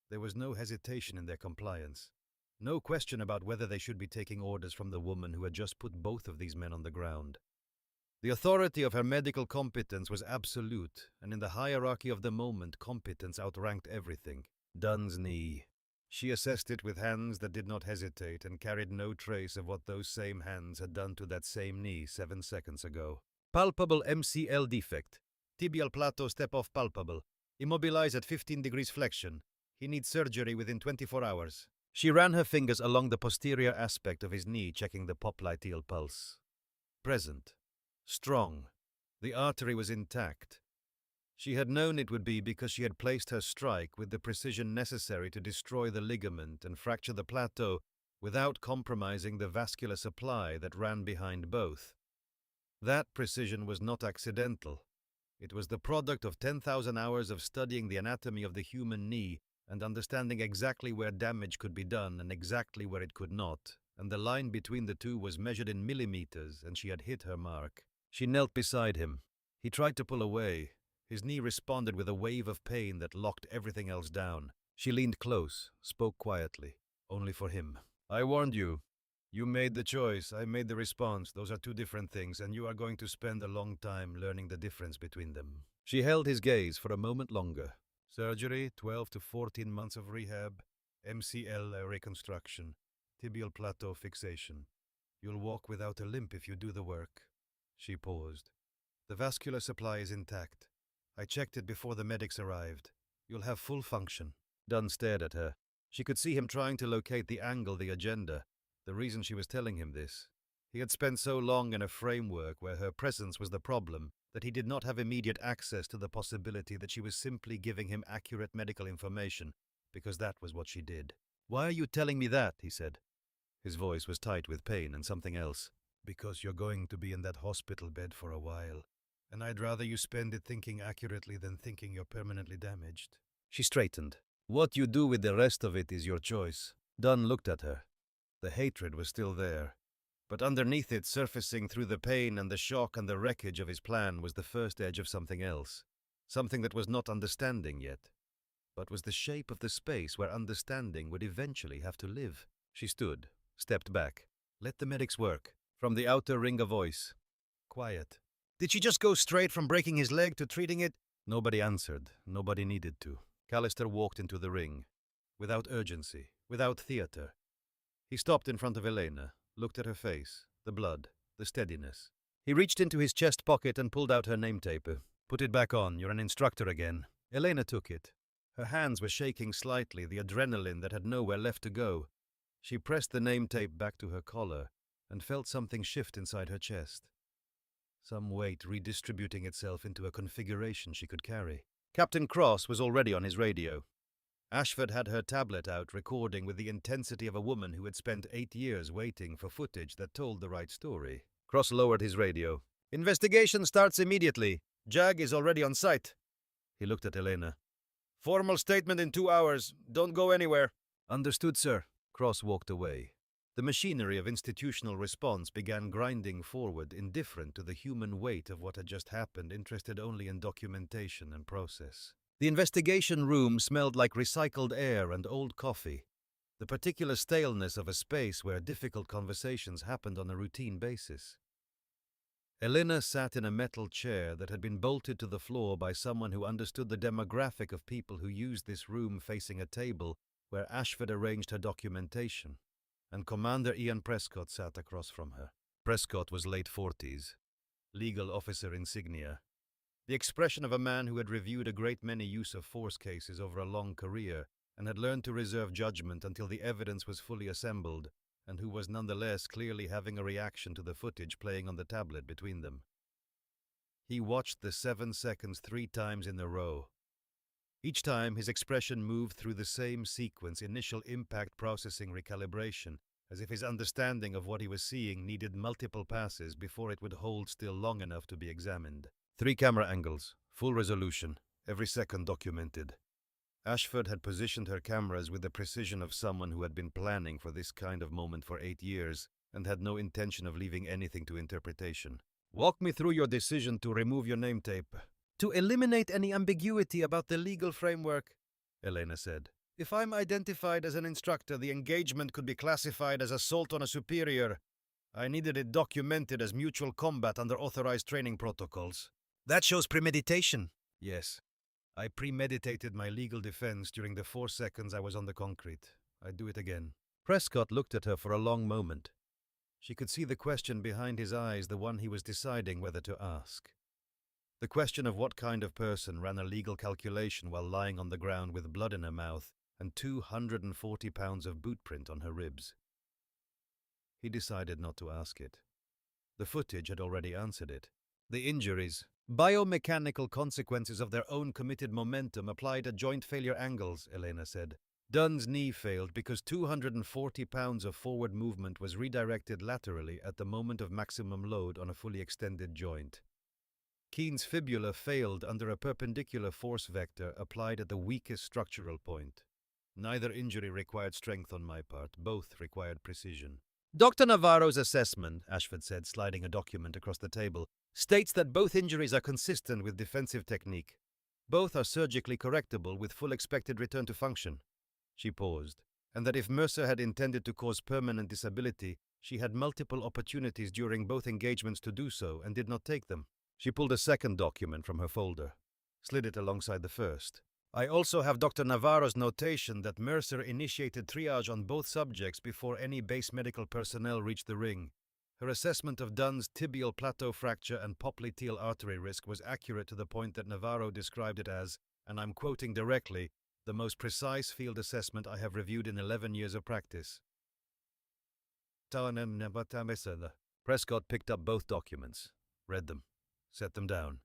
There was no hesitation in their compliance. No question about whether they should be taking orders from the woman who had just put both of these men on the ground. The authority of her medical competence was absolute, and in the hierarchy of the moment, competence outranked everything. Dunn's knee. She assessed it with hands that did not hesitate and carried no trace of what those same hands had done to that same knee 7 seconds ago. Palpable MCL defect. Tibial plateau step-off palpable. Immobilize at 15 degrees flexion. He needs surgery within 24 hours. She ran her fingers along the posterior aspect of his knee, checking the popliteal pulse. Present. Strong. The artery was intact. She had known it would be because she had placed her strike with the precision necessary to destroy the ligament and fracture the plateau without compromising the vascular supply that ran behind both. That precision was not accidental. It was the product of 10,000 hours of studying the anatomy of the human knee and understanding exactly where damage could be done and exactly where it could not, and the line between the two was measured in millimeters, and she had hit her mark. She knelt beside him. He tried to pull away. His knee responded with a wave of pain that locked everything else down. She leaned close, spoke quietly, only for him. "I warned you. You made the choice, I made the response. Those are 2 different things, and you are going to spend a long time learning the difference between them." She held his gaze for a moment longer. "Surgery, 12 to 14 months of rehab, MCL reconstruction, tibial plateau fixation. You'll walk without a limp if you do the work." She paused. "The vascular supply is intact. I checked it before the medics arrived. You'll have full function." Dunn stared at her. She could see him trying to locate the angle, the agenda, the reason she was telling him this. He had spent so long in a framework where her presence was the problem that he did not have immediate access to the possibility that she was simply giving him accurate medical information, because that was what she did. "Why are you telling me that?" he said. His voice was tight with pain and something else. "Because you're going to be in that hospital bed for a while, and I'd rather you spend it thinking accurately than thinking you're permanently damaged." She straightened. "What you do with the rest of it is your choice." Dunn looked at her. The hatred was still there, but underneath it, surfacing through the pain and the shock and the wreckage of his plan, was the first edge of something else. Something that was not understanding yet, but was the shape of the space where understanding would eventually have to live. She stood, stepped back. "Let the medics work." From the outer ring a voice. "Quiet." "Did she just go straight from breaking his leg to treating it?" Nobody answered. Nobody needed to. Callister walked into the ring. Without urgency, without theater. He stopped in front of Elena, looked at her face, the blood, the steadiness. He reached into his chest pocket and pulled out her name tape. "Put it back on, you're an instructor again." Elena took it. Her hands were shaking slightly, the adrenaline that had nowhere left to go. She pressed the name tape back to her collar and felt something shift inside her chest. Some weight redistributing itself into a configuration she could carry. Captain Cross was already on his radio. Ashford had her tablet out, recording with the intensity of a woman who had spent 8 years waiting for footage that told the right story. Cross lowered his radio. "Investigation starts immediately. Jag is already on site." He looked at Elena. "Formal statement in 2 hours. Don't go anywhere." "Understood, sir." Cross walked away. The machinery of institutional response began grinding forward, indifferent to the human weight of what had just happened, interested only in documentation and process. The investigation room smelled like recycled air and old coffee, the particular staleness of a space where difficult conversations happened on a routine basis. Elena sat in a metal chair that had been bolted to the floor by someone who understood the demographic of people who used this room, facing a table where Ashford arranged her documentation, and Commander Ian Prescott sat across from her. Prescott was late 40s, legal officer insignia, the expression of a man who had reviewed a great many use-of-force cases over a long career and had learned to reserve judgment until the evidence was fully assembled, and who was nonetheless clearly having a reaction to the footage playing on the tablet between them. He watched the 7 seconds 3 times in a row. Each time his expression moved through the same sequence, initial impact, processing, recalibration, as if his understanding of what he was seeing needed multiple passes before it would hold still long enough to be examined. 3 camera angles, full resolution, every second documented. Ashford had positioned her cameras with the precision of someone who had been planning for this kind of moment for 8 years and had no intention of leaving anything to interpretation. "Walk me through your decision to remove your name tape." "To eliminate any ambiguity about the legal framework," Elena said. "If I'm identified as an instructor, the engagement could be classified as assault on a superior. I needed it documented as mutual combat under authorized training protocols." "That shows premeditation." "Yes. I premeditated my legal defense during the 4 seconds I was on the concrete. I'd do it again." Prescott looked at her for a long moment. She could see the question behind his eyes, the one he was deciding whether to ask. The question of what kind of person ran a legal calculation while lying on the ground with blood in her mouth and 240 pounds of boot print on her ribs. He decided not to ask it. The footage had already answered it. The injuries, biomechanical consequences of their own committed momentum applied at joint failure angles, Elena said. Dunn's knee failed because 240 pounds of forward movement was redirected laterally at the moment of maximum load on a fully extended joint. Keen's fibula failed under a perpendicular force vector applied at the weakest structural point. Neither injury required strength on my part, both required precision. Dr. Navarro's assessment, Ashford said, sliding a document across the table, states that both injuries are consistent with defensive technique. Both are surgically correctable with full expected return to function. She paused, and that if Mercer had intended to cause permanent disability, she had multiple opportunities during both engagements to do so and did not take them. She pulled a second document from her folder, slid it alongside the first. I also have Dr. Navarro's notation that Mercer initiated triage on both subjects before any base medical personnel reached the ring. Her assessment of Dunn's tibial plateau fracture and popliteal artery risk was accurate to the point that Navarro described it as, and I'm quoting directly, the most precise field assessment I have reviewed in 11 years of practice. Prescott picked up both documents, read them, set them down.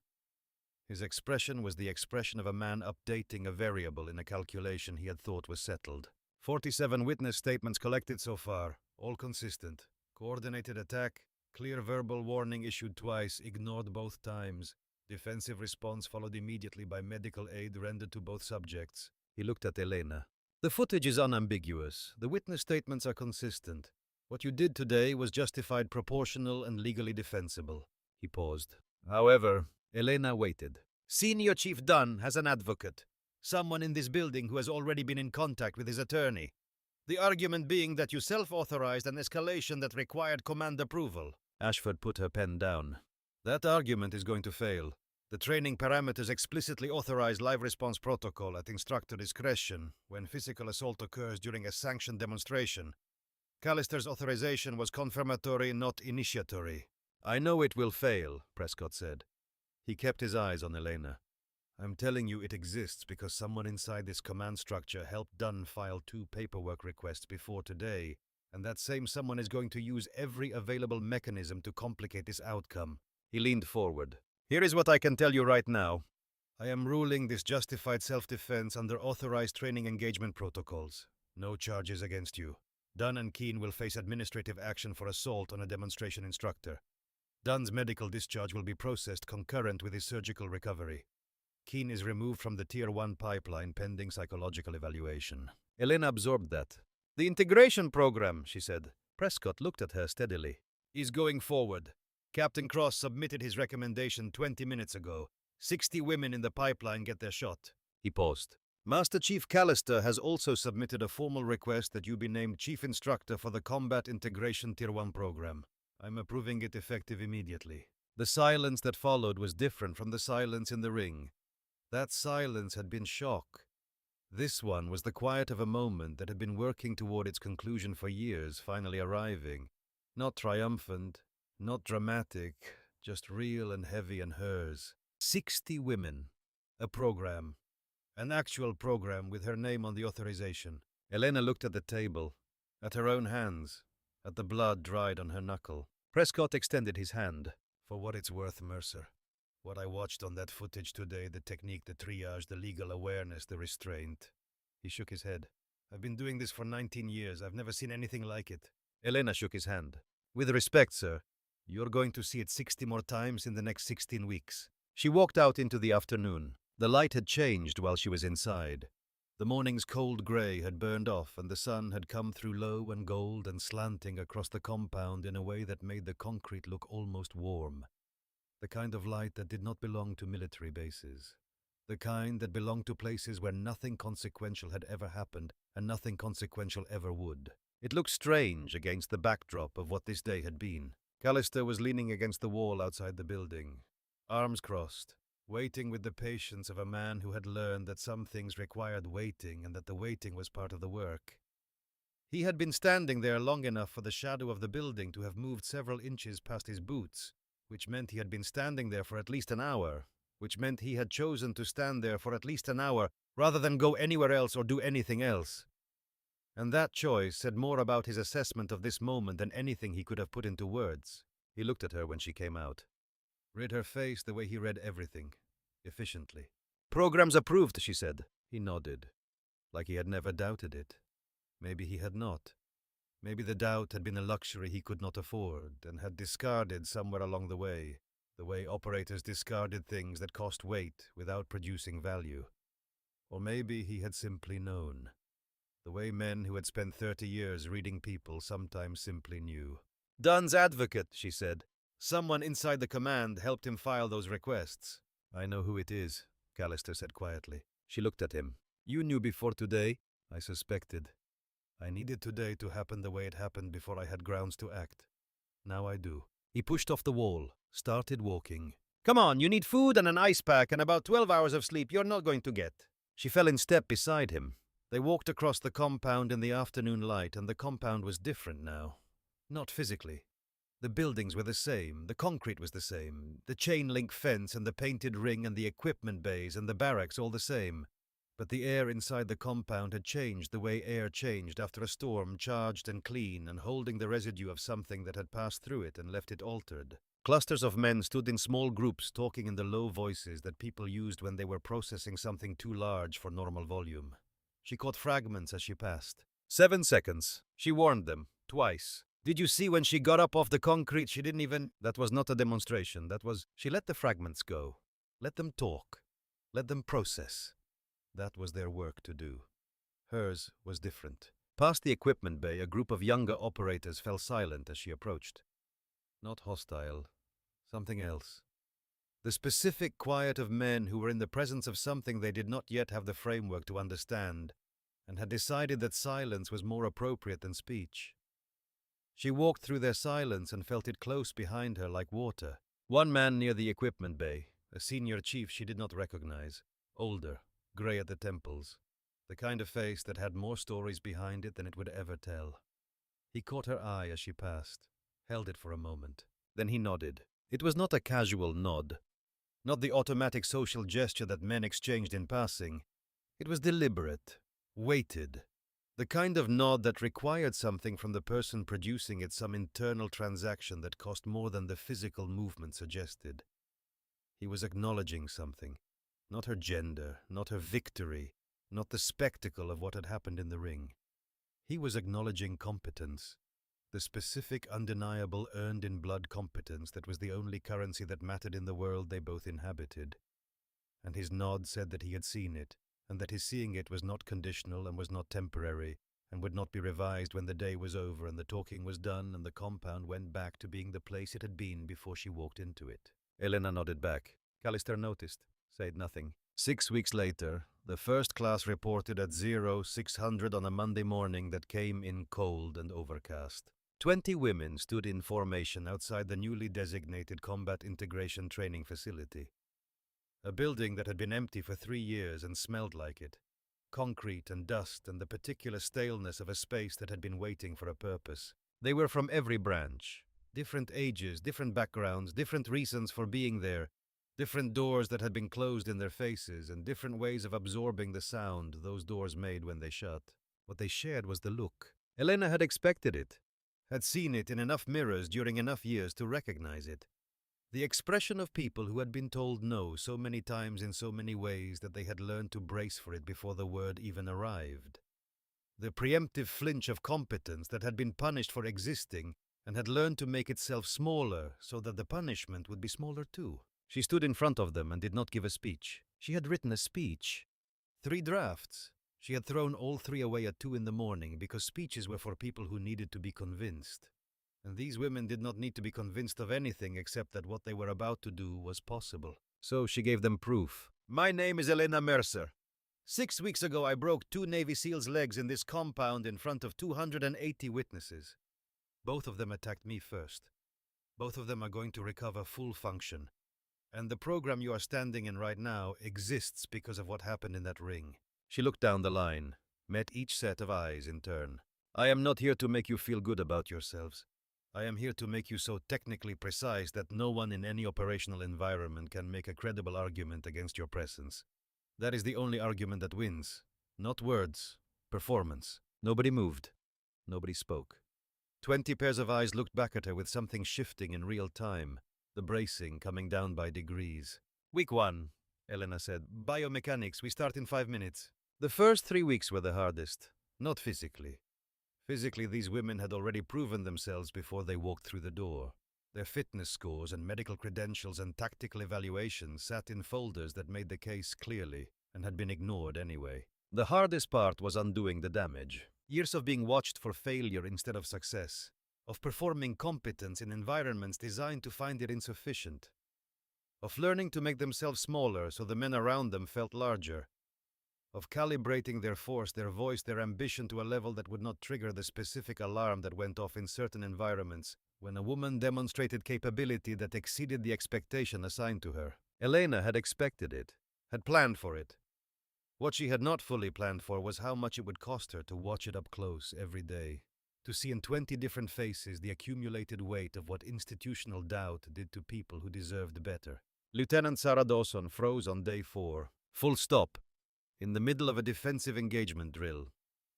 His expression was the expression of a man updating a variable in a calculation he had thought was settled. 47 witness statements collected so far. All consistent. Coordinated attack, clear verbal warning issued twice, ignored both times. Defensive response followed immediately by medical aid rendered to both subjects. He looked at Elena. The footage is unambiguous. The witness statements are consistent. What you did today was justified, proportional, and legally defensible. He paused. However, Elena waited. Senior Chief Dunn has an advocate. Someone in this building who has already been in contact with his attorney. The argument being that you self-authorized an escalation that required command approval. Ashford put her pen down. That argument is going to fail. The training parameters explicitly authorize live response protocol at instructor discretion when physical assault occurs during a sanctioned demonstration. Callister's authorization was confirmatory, not initiatory. I know it will fail, Prescott said. He kept his eyes on Elena. I'm telling you it exists because someone inside this command structure helped Dunn file 2 paperwork requests before today, and that same someone is going to use every available mechanism to complicate this outcome. He leaned forward. Here is what I can tell you right now. I am ruling this justified self-defense under authorized training engagement protocols. No charges against you. Dunn and Keene will face administrative action for assault on a demonstration instructor. Dunn's medical discharge will be processed concurrent with his surgical recovery. Keene is removed from the Tier 1 pipeline pending psychological evaluation. Elena absorbed that. The integration program, she said. Prescott looked at her steadily. Is going forward. Captain Cross submitted his recommendation 20 minutes ago. 60 women in the pipeline get their shot. He paused. Master Chief Callister has also submitted a formal request that you be named Chief Instructor for the Combat Integration Tier 1 program. I'm approving it effective immediately. The silence that followed was different from the silence in the ring. That silence had been shock. This one was the quiet of a moment that had been working toward its conclusion for years, finally arriving. Not triumphant, not dramatic, just real and heavy and hers. 60 women. A program. An actual program with her name on the authorization. Elena looked at the table, at her own hands, at the blood dried on her knuckle. Prescott extended his hand. For what it's worth, Mercer. What I watched on that footage today, the technique, the triage, the legal awareness, the restraint. He shook his head. I've been doing this for 19 years. I've never seen anything like it. Elena shook his hand. With respect, sir, you're going to see it 60 more times in the next 16 weeks. She walked out into the afternoon. The light had changed while she was inside. The morning's cold grey had burned off, and the sun had come through low and gold and slanting across the compound in a way that made the concrete look almost warm. The kind of light that did not belong to military bases. The kind that belonged to places where nothing consequential had ever happened and nothing consequential ever would. It looked strange against the backdrop of what this day had been. Callister was leaning against the wall outside the building, arms crossed, waiting with the patience of a man who had learned that some things required waiting and that the waiting was part of the work. He had been standing there long enough for the shadow of the building to have moved several inches past his boots, which meant he had been standing there for at least an hour, which meant he had chosen to stand there for at least an hour rather than go anywhere else or do anything else. And that choice said more about his assessment of this moment than anything he could have put into words. He looked at her when she came out. Read her face the way he read everything, efficiently. Program's approved, she said. He nodded, like he had never doubted it. Maybe he had not. Maybe the doubt had been a luxury he could not afford and had discarded somewhere along the way operators discarded things that cost weight without producing value. Or maybe he had simply known, the way men who had spent 30 years reading people sometimes simply knew. Dunn's advocate, she said. Someone inside the command helped him file those requests. I know who it is, Callister said quietly. She looked at him. You knew before today? I suspected. I needed today to happen the way it happened before I had grounds to act. Now I do. He pushed off the wall, started walking. Come on, you need food and an ice pack and about 12 hours of sleep you're not going to get. She fell in step beside him. They walked across the compound in the afternoon light, and the compound was different now. Not physically. The buildings were the same, the concrete was the same, the chain-link fence and the painted ring and the equipment bays and the barracks all the same. But the air inside the compound had changed the way air changed after a storm, charged and clean and holding the residue of something that had passed through it and left it altered. Clusters of men stood in small groups talking in the low voices that people used when they were processing something too large for normal volume. She caught fragments as she passed. 7 seconds, she warned them. Twice. Did you see when she got up off the concrete? She didn't even... That was not a demonstration. That was... She let the fragments go. Let them talk. Let them process. That was their work to do. Hers was different. Past the equipment bay, a group of younger operators fell silent as she approached. Not hostile. Something else. The specific quiet of men who were in the presence of something they did not yet have the framework to understand, and had decided that silence was more appropriate than speech. She walked through their silence and felt it close behind her like water. One man near the equipment bay, a senior chief she did not recognize, older, grey at the temples, the kind of face that had more stories behind it than it would ever tell. He caught her eye as she passed, held it for a moment. Then he nodded. It was not a casual nod, not the automatic social gesture that men exchanged in passing. It was deliberate, weighted, the kind of nod that required something from the person producing it, some internal transaction that cost more than the physical movement suggested. He was acknowledging something, not her gender, not her victory, not the spectacle of what had happened in the ring. He was acknowledging competence, the specific, undeniable, earned-in-blood competence that was the only currency that mattered in the world they both inhabited. And his nod said that he had seen it, and that his seeing it was not conditional and was not temporary, and would not be revised when the day was over and the talking was done and the compound went back to being the place it had been before she walked into it. Elena nodded back. Callister noticed, said nothing. 6 weeks later, the first class reported at 0600 on a Monday morning that came in cold and overcast. 20 women stood in formation outside the newly designated Combat Integration Training Facility. A building that had been empty for 3 years and smelled like it. Concrete and dust and the particular staleness of a space that had been waiting for a purpose. They were from every branch. Different ages, different backgrounds, different reasons for being there. Different doors that had been closed in their faces and different ways of absorbing the sound those doors made when they shut. What they shared was the look. Elena had expected it, had seen it in enough mirrors during enough years to recognize it. The expression of people who had been told no so many times in so many ways that they had learned to brace for it before the word even arrived. The preemptive flinch of competence that had been punished for existing and had learned to make itself smaller so that the punishment would be smaller too. She stood in front of them and did not give a speech. She had written a speech. 3 drafts. She had thrown all 3 away at 2 in the morning because speeches were for people who needed to be convinced. And these women did not need to be convinced of anything except that what they were about to do was possible. So she gave them proof. My name is Elena Mercer. 6 weeks ago I broke 2 Navy SEALs' legs in this compound in front of 280 witnesses. Both of them attacked me first. Both of them are going to recover full function. And the program you are standing in right now exists because of what happened in that ring. She looked down the line, met each set of eyes in turn. I am not here to make you feel good about yourselves. I am here to make you so technically precise that no one in any operational environment can make a credible argument against your presence. That is the only argument that wins. Not words, performance. Nobody moved. Nobody spoke. 20 pairs of eyes looked back at her with something shifting in real time, the bracing coming down by degrees. Week 1, Elena said. Biomechanics, we start in 5 minutes. The first 3 weeks were the hardest, not physically. Physically, these women had already proven themselves before they walked through the door. Their fitness scores and medical credentials and tactical evaluations sat in folders that made the case clearly and had been ignored anyway. The hardest part was undoing the damage. Years of being watched for failure instead of success. Of performing competence in environments designed to find it insufficient. Of learning to make themselves smaller so the men around them felt larger. Of calibrating their force, their voice, their ambition to a level that would not trigger the specific alarm that went off in certain environments when a woman demonstrated capability that exceeded the expectation assigned to her. Elena had expected it, had planned for it. What she had not fully planned for was how much it would cost her to watch it up close every day, to see in 20 different faces the accumulated weight of what institutional doubt did to people who deserved better. Lieutenant Sarah Dawson froze on day 4. Full stop. In the middle of a defensive engagement drill.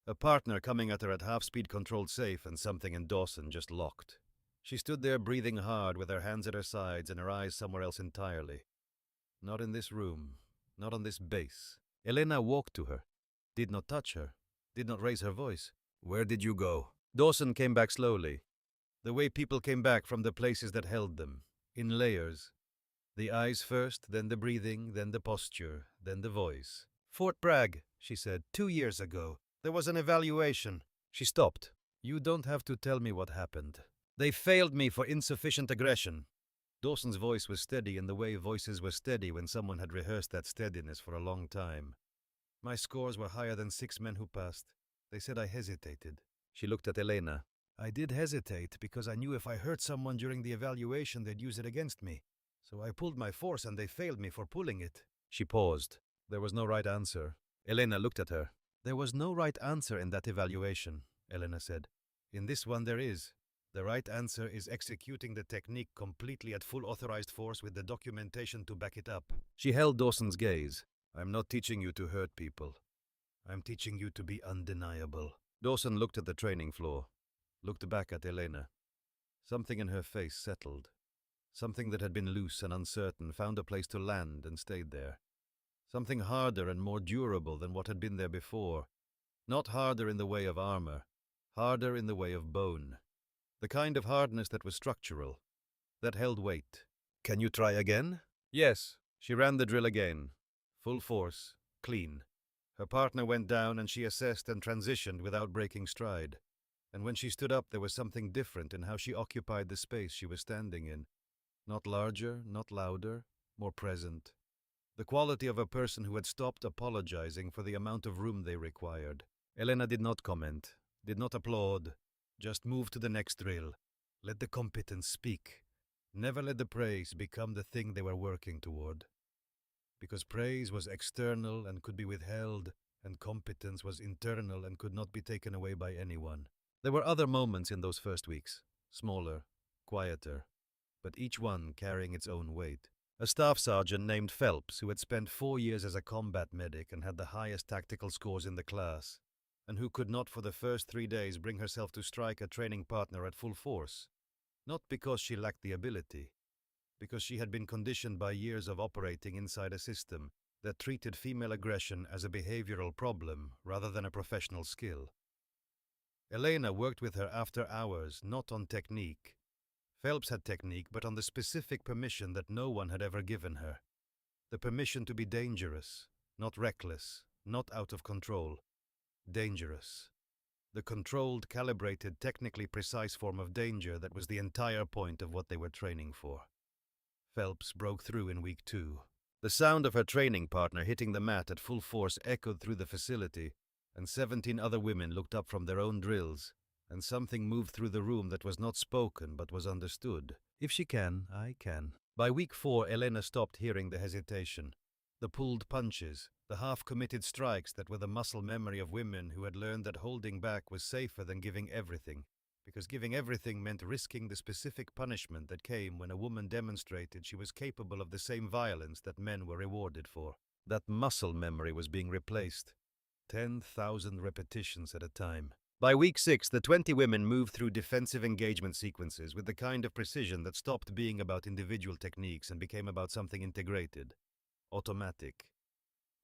A partner coming at her at half-speed controlled safe and something in Dawson just locked. She stood there breathing hard with her hands at her sides and her eyes somewhere else entirely. Not in this room. Not on this base. Elena walked to her. Did not touch her. Did not raise her voice. Where did you go? Dawson came back slowly, the way people came back from the places that held them, in layers. The eyes first, then the breathing, then the posture, then the voice. "Fort Bragg," she said, "2 years ago. There was an evaluation." She stopped. "You don't have to tell me what happened. They failed me for insufficient aggression." Dawson's voice was steady in the way voices were steady when someone had rehearsed that steadiness for a long time. "My scores were higher than 6 men who passed. They said I hesitated." She looked at Elena. "I did hesitate because I knew if I hurt someone during the evaluation they'd use it against me. So I pulled my force and they failed me for pulling it." She paused. There was no right answer. Elena looked at her. "There was no right answer in that evaluation," Elena said. "In this one there is. The right answer is executing the technique completely at full authorized force with the documentation to back it up." She held Dawson's gaze. "I'm not teaching you to hurt people. I'm teaching you to be undeniable." Dawson looked at the training floor, looked back at Elena. Something in her face settled. Something that had been loose and uncertain found a place to land and stayed there. Something harder and more durable than what had been there before. Not harder in the way of armor, harder in the way of bone. The kind of hardness that was structural, that held weight. "Can you try again?" "Yes." She ran the drill again. Full force, clean. Her partner went down and she assessed and transitioned without breaking stride. And when she stood up, there was something different in how she occupied the space she was standing in. Not larger, not louder, more present. The quality of a person who had stopped apologizing for the amount of room they required. Elena did not comment, did not applaud, just moved to the next drill. Let the competence speak. Never let the praise become the thing they were working toward. Because praise was external and could be withheld, and competence was internal and could not be taken away by anyone. There were other moments in those first weeks, smaller, quieter, but each one carrying its own weight. A staff sergeant named Phelps, who had spent 4 years as a combat medic and had the highest tactical scores in the class, and who could not for the first 3 days bring herself to strike a training partner at full force. Not because she lacked the ability, because she had been conditioned by years of operating inside a system that treated female aggression as a behavioral problem rather than a professional skill. Elena worked with her after hours, not on technique. Phelps had technique, but on the specific permission that no one had ever given her. The permission to be dangerous, not reckless, not out of control. Dangerous. The controlled, calibrated, technically precise form of danger that was the entire point of what they were training for. Phelps broke through in week 2. The sound of her training partner hitting the mat at full force echoed through the facility, and 17 other women looked up from their own drills, and something moved through the room that was not spoken but was understood. If she can, I can. By week 4, Elena stopped hearing the hesitation, the pulled punches, the half-committed strikes that were the muscle memory of women who had learned that holding back was safer than giving everything, because giving everything meant risking the specific punishment that came when a woman demonstrated she was capable of the same violence that men were rewarded for. That muscle memory was being replaced. 10,000 repetitions at a time. By week 6, the 20 women moved through defensive engagement sequences with the kind of precision that stopped being about individual techniques and became about something integrated, automatic.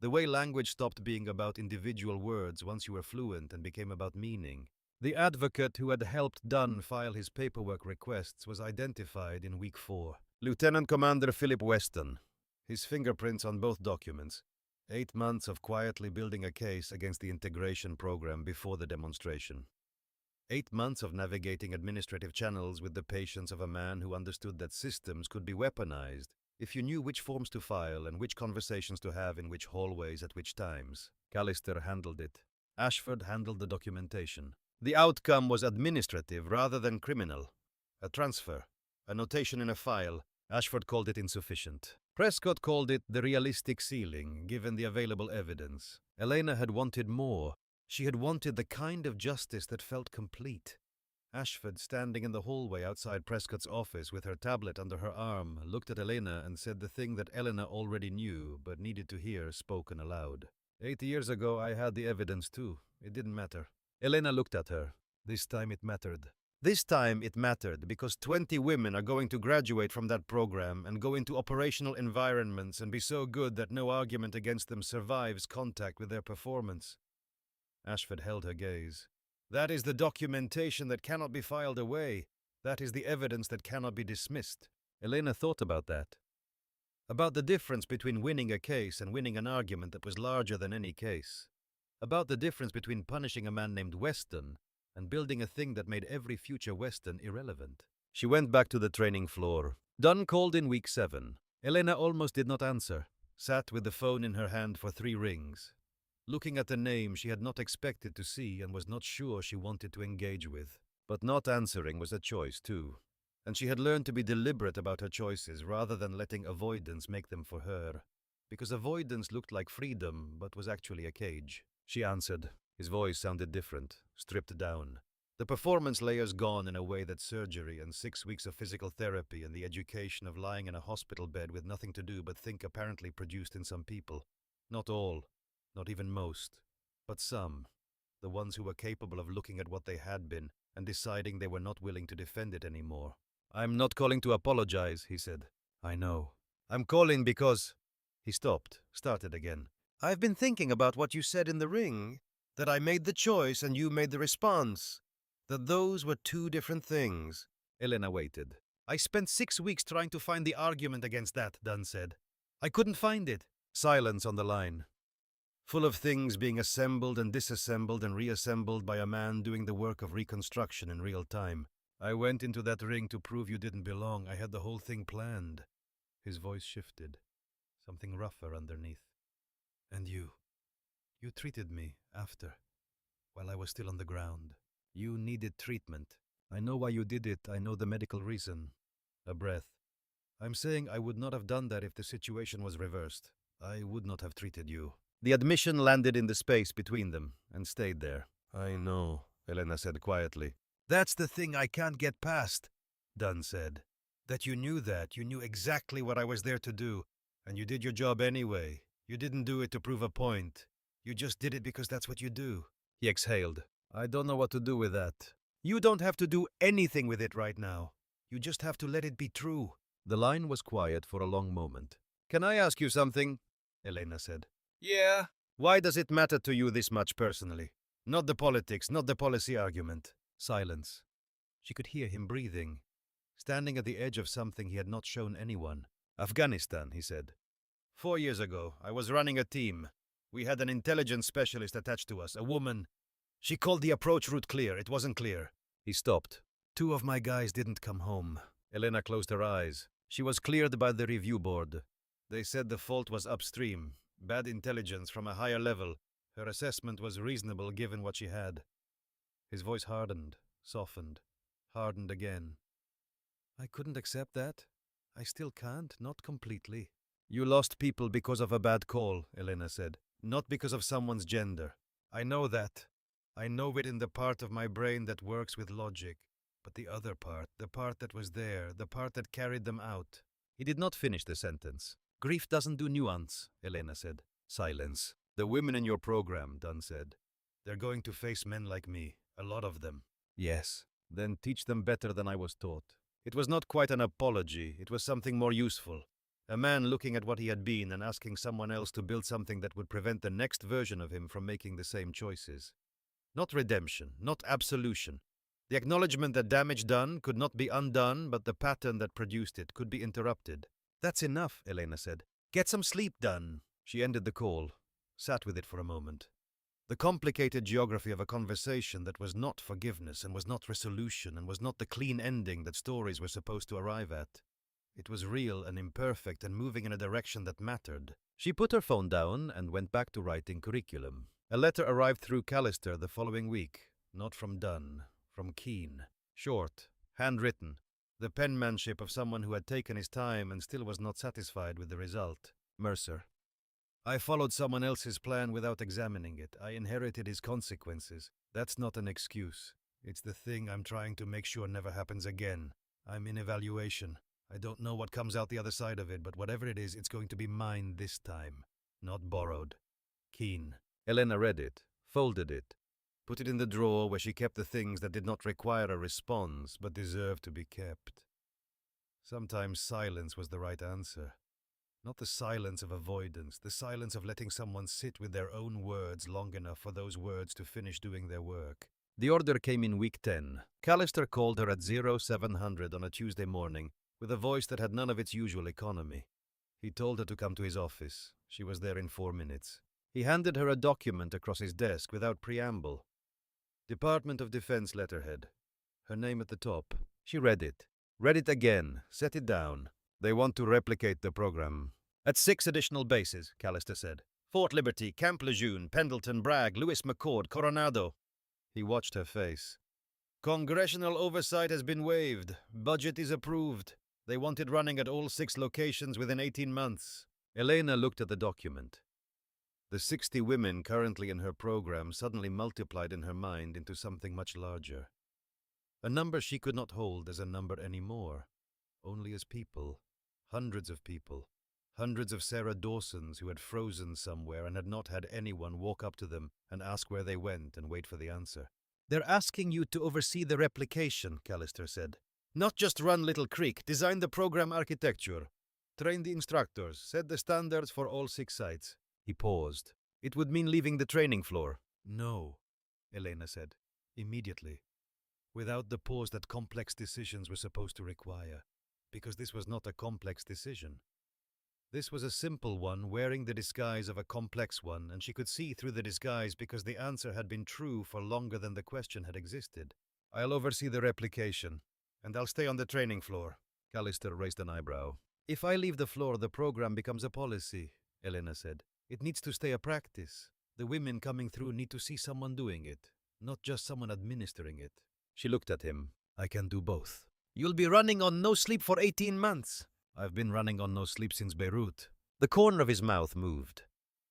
The way language stopped being about individual words once you were fluent and became about meaning. The advocate who had helped Dunn file his paperwork requests was identified in week 4. Lieutenant Commander Philip Weston. His fingerprints on both documents. 8 months of quietly building a case against the integration program before the demonstration. 8 months of navigating administrative channels with the patience of a man who understood that systems could be weaponized if you knew which forms to file and which conversations to have in which hallways at which times. Callister handled it. Ashford handled the documentation. The outcome was administrative rather than criminal. A transfer, a notation in a file. Ashford called it insufficient. Prescott called it the realistic ceiling, given the available evidence. Elena had wanted more. She had wanted the kind of justice that felt complete. Ashford, standing in the hallway outside Prescott's office with her tablet under her arm, looked at Elena and said the thing that Elena already knew but needed to hear spoken aloud. 8 years ago I had the evidence too. It didn't matter. Elena looked at her. This time it mattered. This time it mattered because 20 women are going to graduate from that program and go into operational environments and be so good that no argument against them survives contact with their performance. Ashford held her gaze. That is the documentation that cannot be filed away. That is the evidence that cannot be dismissed. Elena thought about that. About the difference between winning a case and winning an argument that was larger than any case. About the difference between punishing a man named Weston and building a thing that made every future Weston irrelevant. She went back to the training floor. Dunn called in week 7. Elena almost did not answer, sat with the phone in her hand for 3 rings. Looking at the name she had not expected to see and was not sure she wanted to engage with. But not answering was a choice too. And she had learned to be deliberate about her choices rather than letting avoidance make them for her. Because avoidance looked like freedom but was actually a cage. She answered. His voice sounded different, stripped down. The performance layers gone in a way that surgery and 6 weeks of physical therapy and the education of lying in a hospital bed with nothing to do but think apparently produced in some people. Not all, not even most, but some. The ones who were capable of looking at what they had been and deciding they were not willing to defend it anymore. I'm not calling to apologize, he said. I know. I'm calling because... He stopped, started again. I've been thinking about what you said in the ring, that I made the choice and you made the response, that those were 2 different things. Elena waited. I spent 6 weeks trying to find the argument against that, Dunn said. I couldn't find it. Silence on the line. Full of things being assembled and disassembled and reassembled by a man doing the work of reconstruction in real time. I went into that ring to prove you didn't belong. I had the whole thing planned. His voice shifted, something rougher underneath. And you treated me after, while I was still on the ground. You needed treatment. I know why you did it. I know the medical reason. A breath. I'm saying I would not have done that if the situation was reversed. I would not have treated you. The admission landed in the space between them and stayed there. I know, Elena said quietly. That's the thing I can't get past, Dunn said. That you knew that. You knew exactly what I was there to do. And you did your job anyway. You didn't do it to prove a point. You just did it because that's what you do. He exhaled. I don't know what to do with that. You don't have to do anything with it right now. You just have to let it be true. The line was quiet for a long moment. Can I ask you something? Elena said. Yeah. Why does it matter to you this much personally? Not the politics, not the policy argument. Silence. She could hear him breathing, standing at the edge of something he had not shown anyone. Afghanistan, he said. 4 years ago, I was running a team. We had an intelligence specialist attached to us, a woman. She called the approach route clear. It wasn't clear. He stopped. 2 of my guys didn't come home. Elena closed her eyes. She was cleared by the review board. They said the fault was upstream. Bad intelligence from a higher level. Her assessment was reasonable given what she had. His voice hardened, softened, hardened again. I couldn't accept that. I still can't, not completely. You lost people because of a bad call, Elena said. Not because of someone's gender. I know that. I know it in the part of my brain that works with logic. But the other part, the part that was there, the part that carried them out. He did not finish the sentence. Grief doesn't do nuance, Elena said. Silence. The women in your program, Dunn said. They're going to face men like me. A lot of them. Yes. Then teach them better than I was taught. It was not quite an apology. It was something more useful. A man looking at what he had been and asking someone else to build something that would prevent the next version of him from making the same choices. Not redemption, not absolution. The acknowledgement that damage done could not be undone, but the pattern that produced it could be interrupted. That's enough, Elena said. Get some sleep, Dunn. She ended the call, sat with it for a moment. The complicated geography of a conversation that was not forgiveness and was not resolution and was not the clean ending that stories were supposed to arrive at. It was real and imperfect and moving in a direction that mattered. She put her phone down and went back to writing curriculum. A letter arrived through Callister the following week, not from Dunn, from Keene. Short, handwritten, the penmanship of someone who had taken his time and still was not satisfied with the result. Mercer. I followed someone else's plan without examining it. I inherited his consequences. That's not an excuse. It's the thing I'm trying to make sure never happens again. I'm in evaluation. I don't know what comes out the other side of it, but whatever it is, it's going to be mine this time, not borrowed. Keene. Elena read it, folded it, put it in the drawer where she kept the things that did not require a response, but deserved to be kept. Sometimes silence was the right answer. Not the silence of avoidance, the silence of letting someone sit with their own words long enough for those words to finish doing their work. The order came in week 10. Callister called her at 0700 on a Tuesday morning with a voice that had none of its usual economy. He told her to come to his office. She was there in 4 minutes. He handed her a document across his desk without preamble. Department of Defense letterhead. Her name at the top. She read it. Read it again. Set it down. They want to replicate the program. At 6 additional bases, Callister said. Fort Liberty, Camp Lejeune, Pendleton, Bragg, Lewis McCord, Coronado. He watched her face. Congressional oversight has been waived. Budget is approved. They want it running at all 6 locations within 18 months. Elena looked at the document. The 60 women currently in her program suddenly multiplied in her mind into something much larger. A number she could not hold as a number anymore, only as people. Hundreds of people. Hundreds of Sarah Dawsons who had frozen somewhere and had not had anyone walk up to them and ask where they went and wait for the answer. They're asking you to oversee the replication, Callister said. Not just run Little Creek, design the program architecture. Train the instructors, set the standards for all 6 sites. He paused. It would mean leaving the training floor. No, Elena said, immediately. Without the pause that complex decisions were supposed to require, because this was not a complex decision. This was a simple one wearing the disguise of a complex one, and she could see through the disguise because the answer had been true for longer than the question had existed. I'll oversee the replication, and I'll stay on the training floor. Callister raised an eyebrow. If I leave the floor, the program becomes a policy, Elena said. It needs to stay a practice. The women coming through need to see someone doing it, not just someone administering it. She looked at him. I can do both. You'll be running on no sleep for 18 months. I've been running on no sleep since Beirut. The corner of his mouth moved.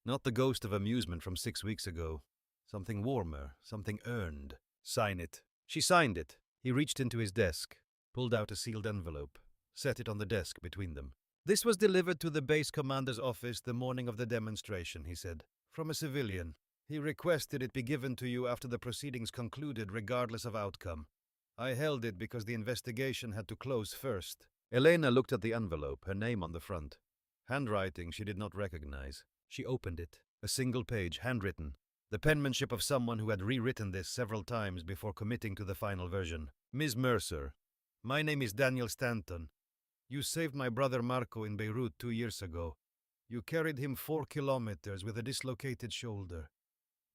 Not the ghost of amusement from 6 weeks ago. Something warmer, something earned. Sign it. She signed it. He reached into his desk, pulled out a sealed envelope, set it on the desk between them. This was delivered to the base commander's office the morning of the demonstration, he said, from a civilian. He requested it be given to you after the proceedings concluded regardless of outcome. I held it because the investigation had to close first. Elena looked at the envelope, her name on the front. Handwriting she did not recognize. She opened it. A single page, handwritten. The penmanship of someone who had rewritten this several times before committing to the final version. Ms. Mercer, my name is Daniel Stanton. You saved my brother Marco in Beirut 2 years ago. You carried him 4 kilometers with a dislocated shoulder.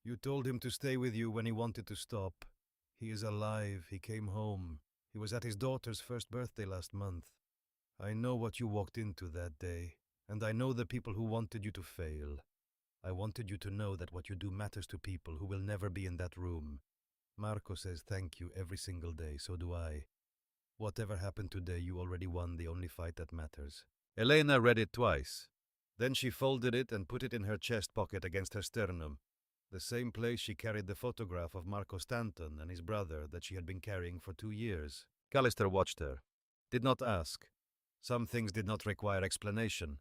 You told him to stay with you when he wanted to stop. He is alive. He came home. He was at his daughter's first birthday last month. I know what you walked into that day, and I know the people who wanted you to fail. I wanted you to know that what you do matters to people who will never be in that room. Marco says thank you every single day, so do I. Whatever happened today, you already won the only fight that matters. Elena read it twice. Then she folded it and put it in her chest pocket against her sternum, the same place she carried the photograph of Marco Stanton and his brother that she had been carrying for 2 years. Callister watched her. Did not ask. Some things did not require explanation.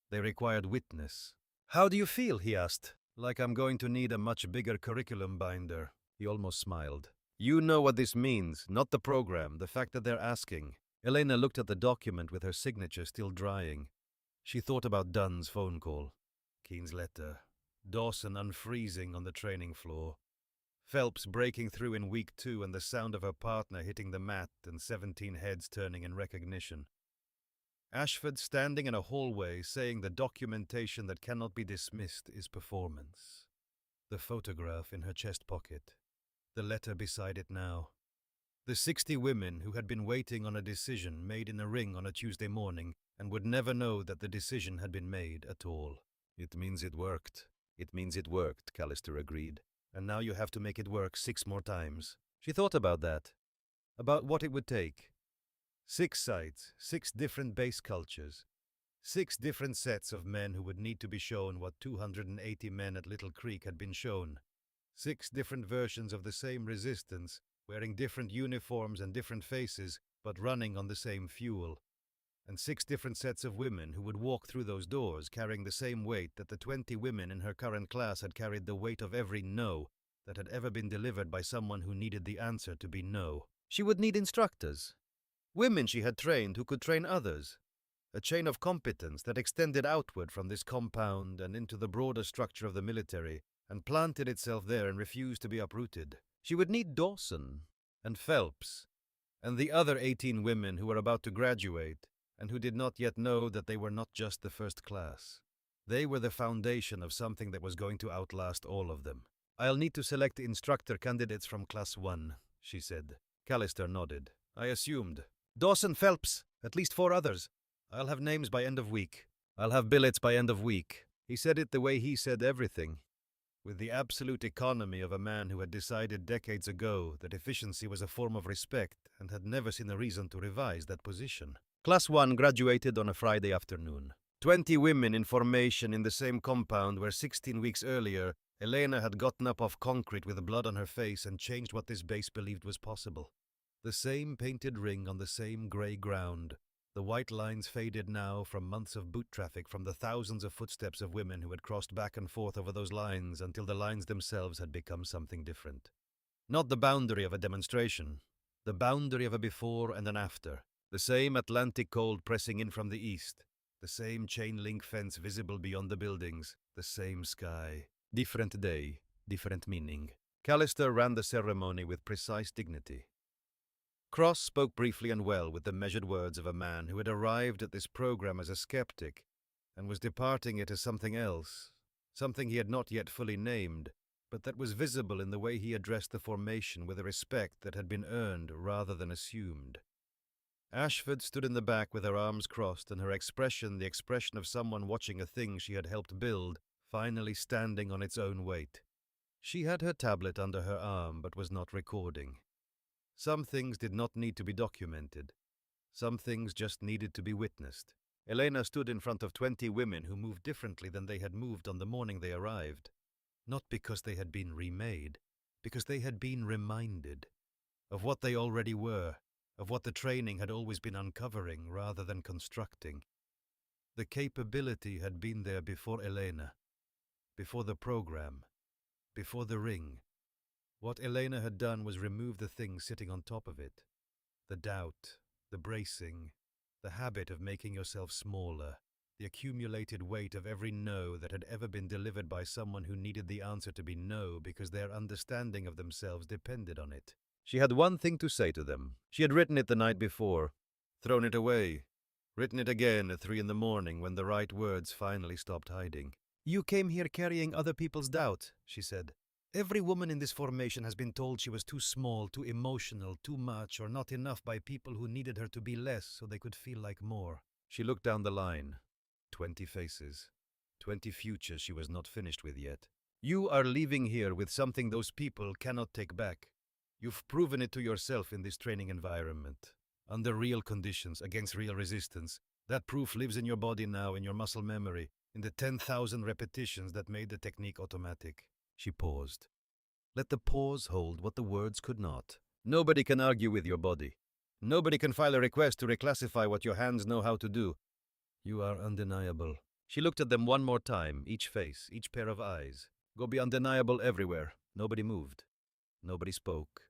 They required witness. How do you feel? He asked. Like I'm going to need a much bigger curriculum binder. He almost smiled. You know what this means, not the program, the fact that they're asking. Elena looked at the document with her signature still drying. She thought about Dunn's phone call. Keene's letter. Dawson unfreezing on the training floor. Phelps breaking through in week 2 and the sound of her partner hitting the mat and 17 heads turning in recognition. Ashford standing in a hallway saying the documentation that cannot be dismissed is performance. The photograph in her chest pocket. The letter beside it now. The 60 women who had been waiting on a decision made in a ring on a Tuesday morning and would never know that the decision had been made at all. It means it worked. It means it worked, Callister agreed. And now you have to make it work 6 more times. She thought about that. About what it would take. 6 sites, 6 different base cultures. 6 different sets of men who would need to be shown what 280 men at Little Creek had been shown. 6 different versions of the same resistance, wearing different uniforms and different faces, but running on the same fuel. And 6 different sets of women who would walk through those doors carrying the same weight that the 20 women in her current class had carried the weight of every no that had ever been delivered by someone who needed the answer to be no. She would need instructors. Women she had trained who could train others. A chain of competence that extended outward from this compound and into the broader structure of the military and planted itself there and refused to be uprooted. She would need Dawson and Phelps and the other 18 women who were about to graduate and who did not yet know that they were not just the first class. They were the foundation of something that was going to outlast all of them. "I'll need to select instructor candidates from Class 1, she said. Callister nodded. "I assumed. Dawson, Phelps, at least 4 others. I'll have names by end of week. I'll have billets by end of week." He said it the way he said everything, with the absolute economy of a man who had decided decades ago that efficiency was a form of respect and had never seen a reason to revise that position. Class 1 graduated on a Friday afternoon. 20 women in formation in the same compound where 16 weeks earlier, Elena had gotten up off concrete with blood on her face and changed what this base believed was possible. The same painted ring on the same grey ground. The white lines faded now from months of boot traffic, from the thousands of footsteps of women who had crossed back and forth over those lines until the lines themselves had become something different. Not the boundary of a demonstration, the boundary of a before and an after. The same Atlantic cold pressing in from the east, the same chain-link fence visible beyond the buildings, the same sky. Different day, different meaning. Callister ran the ceremony with precise dignity. Cross spoke briefly and well with the measured words of a man who had arrived at this program as a skeptic and was departing it as something else, something he had not yet fully named, but that was visible in the way he addressed the formation with a respect that had been earned rather than assumed. Ashford stood in the back with her arms crossed and her expression the expression of someone watching a thing she had helped build, finally standing on its own weight. She had her tablet under her arm but was not recording. Some things did not need to be documented. Some things just needed to be witnessed. Elena stood in front of 20 women who moved differently than they had moved on the morning they arrived. Not because they had been remade, because they had been reminded of what they already were, of what the training had always been uncovering rather than constructing. The capability had been there before Elena, before the program, before the ring. What Elena had done was remove the thing sitting on top of it. The doubt, the bracing, the habit of making yourself smaller, the accumulated weight of every no that had ever been delivered by someone who needed the answer to be no because their understanding of themselves depended on it. She had one thing to say to them. She had written it the night before, thrown it away, written it again at 3 in the morning when the right words finally stopped hiding. "You came here carrying other people's doubt," she said. "Every woman in this formation has been told she was too small, too emotional, too much, or not enough by people who needed her to be less so they could feel like more." She looked down the line. 20 faces. 20 futures she was not finished with yet. "You are leaving here with something those people cannot take back. You've proven it to yourself in this training environment. Under real conditions, against real resistance. That proof lives in your body now, in your muscle memory, in the 10,000 repetitions that made the technique automatic." She paused. Let the pause hold what the words could not. Nobody can argue with your body. Nobody can file a request to reclassify what your hands know how to do. You are undeniable. She looked at them one more time, each face, each pair of eyes. Go be undeniable everywhere. Nobody moved. Nobody spoke.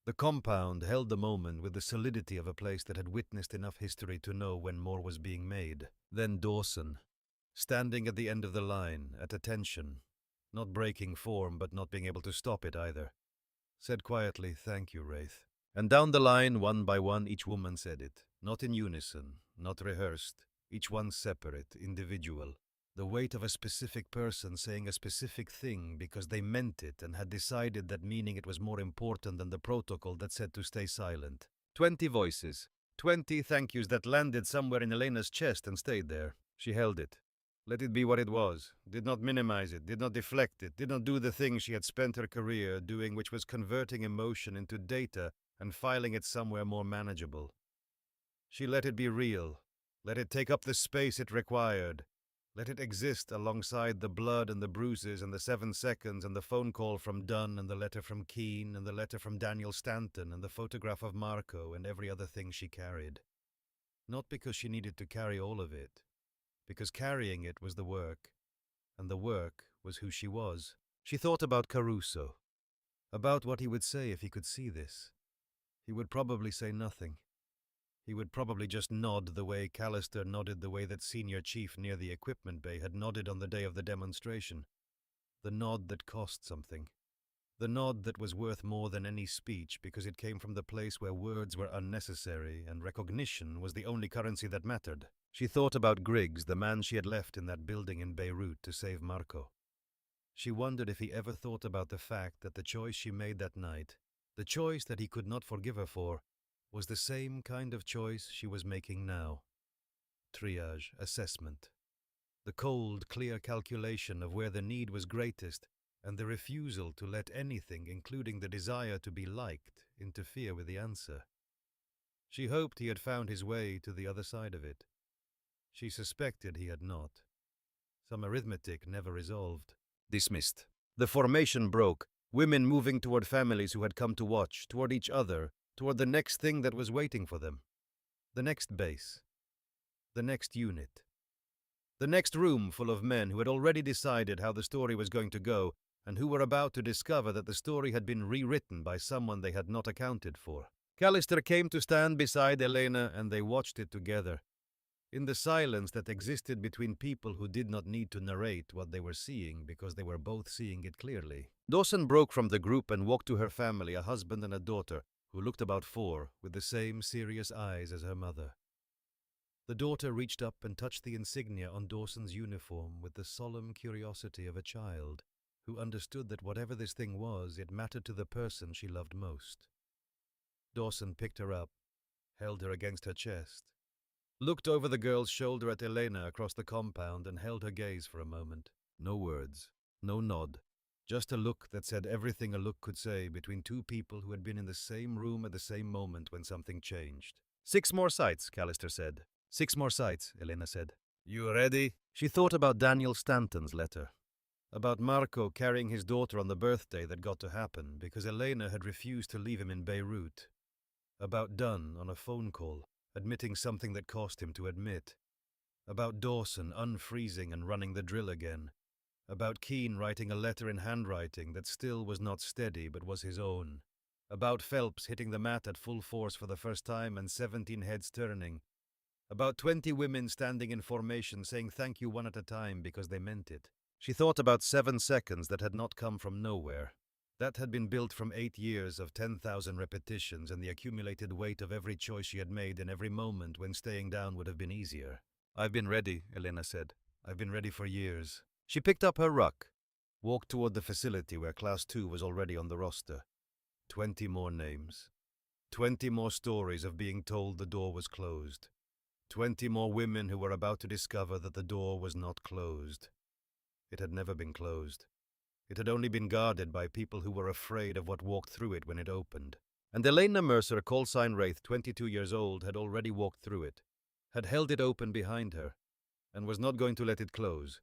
The compound held the moment with the solidity of a place that had witnessed enough history to know when more was being made. Then Dawson, standing at the end of the line, at attention, not breaking form but not being able to stop it either, said quietly, "Thank you, Wraith." And down the line, one by one, each woman said it, not in unison, not rehearsed, each one separate, individual. The weight of a specific person saying a specific thing because they meant it and had decided that meaning it was more important than the protocol that said to stay silent. 20 voices, 20 thank yous that landed somewhere in Elena's chest and stayed there. She held it. Let it be what it was, did not minimize it, did not deflect it, did not do the thing she had spent her career doing, which was converting emotion into data and filing it somewhere more manageable. She let it be real, let it take up the space it required, let it exist alongside the blood and the bruises and the 7 seconds and the phone call from Dunn and the letter from Keane and the letter from Daniel Stanton and the photograph of Marco and every other thing she carried. Not because she needed to carry all of it, because carrying it was the work, and the work was who she was. She thought about Caruso, about what he would say if he could see this. He would probably say nothing. He would probably just nod the way Callister nodded, the way that Senior Chief near the equipment bay had nodded on the day of the demonstration. The nod that cost something. The nod that was worth more than any speech because it came from the place where words were unnecessary and recognition was the only currency that mattered. She thought about Griggs, the man she had left in that building in Beirut to save Marco. She wondered if he ever thought about the fact that the choice she made that night, the choice that he could not forgive her for, was the same kind of choice she was making now. Triage, assessment. The cold, clear calculation of where the need was greatest and the refusal to let anything, including the desire to be liked, interfere with the answer. She hoped he had found his way to the other side of it. She suspected he had not. Some arithmetic never resolved. Dismissed. The formation broke, women moving toward families who had come to watch, toward each other, toward the next thing that was waiting for them. The next base. The next unit. The next room full of men who had already decided how the story was going to go and who were about to discover that the story had been rewritten by someone they had not accounted for. Callister came to stand beside Elena and they watched it together. In the silence that existed between people who did not need to narrate what they were seeing because they were both seeing it clearly. Dawson broke from the group and walked to her family, a husband and a daughter, who looked about 4, with the same serious eyes as her mother. The daughter reached up and touched the insignia on Dawson's uniform with the solemn curiosity of a child, who understood that whatever this thing was, it mattered to the person she loved most. Dawson picked her up, held her against her chest, looked over the girl's shoulder at Elena across the compound and held her gaze for a moment. No words, no nod, just a look that said everything a look could say between two people who had been in the same room at the same moment when something changed. 6 more sights, Callister said. 6 more sights, Elena said. You ready? She thought about Daniel Stanton's letter. About Marco carrying his daughter on the birthday that got to happen because Elena had refused to leave him in Beirut. About Dunn on a phone call, admitting something that cost him to admit. About Dawson unfreezing and running the drill again. About Keane writing a letter in handwriting that still was not steady but was his own. About Phelps hitting the mat at full force for the first time and 17 heads turning. About 20 women standing in formation saying thank you one at a time because they meant it. She thought about 7 seconds that had not come from nowhere. That had been built from 8 years of 10,000 repetitions and the accumulated weight of every choice she had made in every moment when staying down would have been easier. I've been ready, Elena said. I've been ready for years. She picked up her ruck, walked toward the facility where Class 2 was already on the roster. 20 more names. 20 more stories of being told the door was closed. 20 more women who were about to discover that the door was not closed. It had never been closed. It had only been guarded by people who were afraid of what walked through it when it opened. And Elena Mercer, callsign Wraith, 22 years old, had already walked through it, had held it open behind her, and was not going to let it close.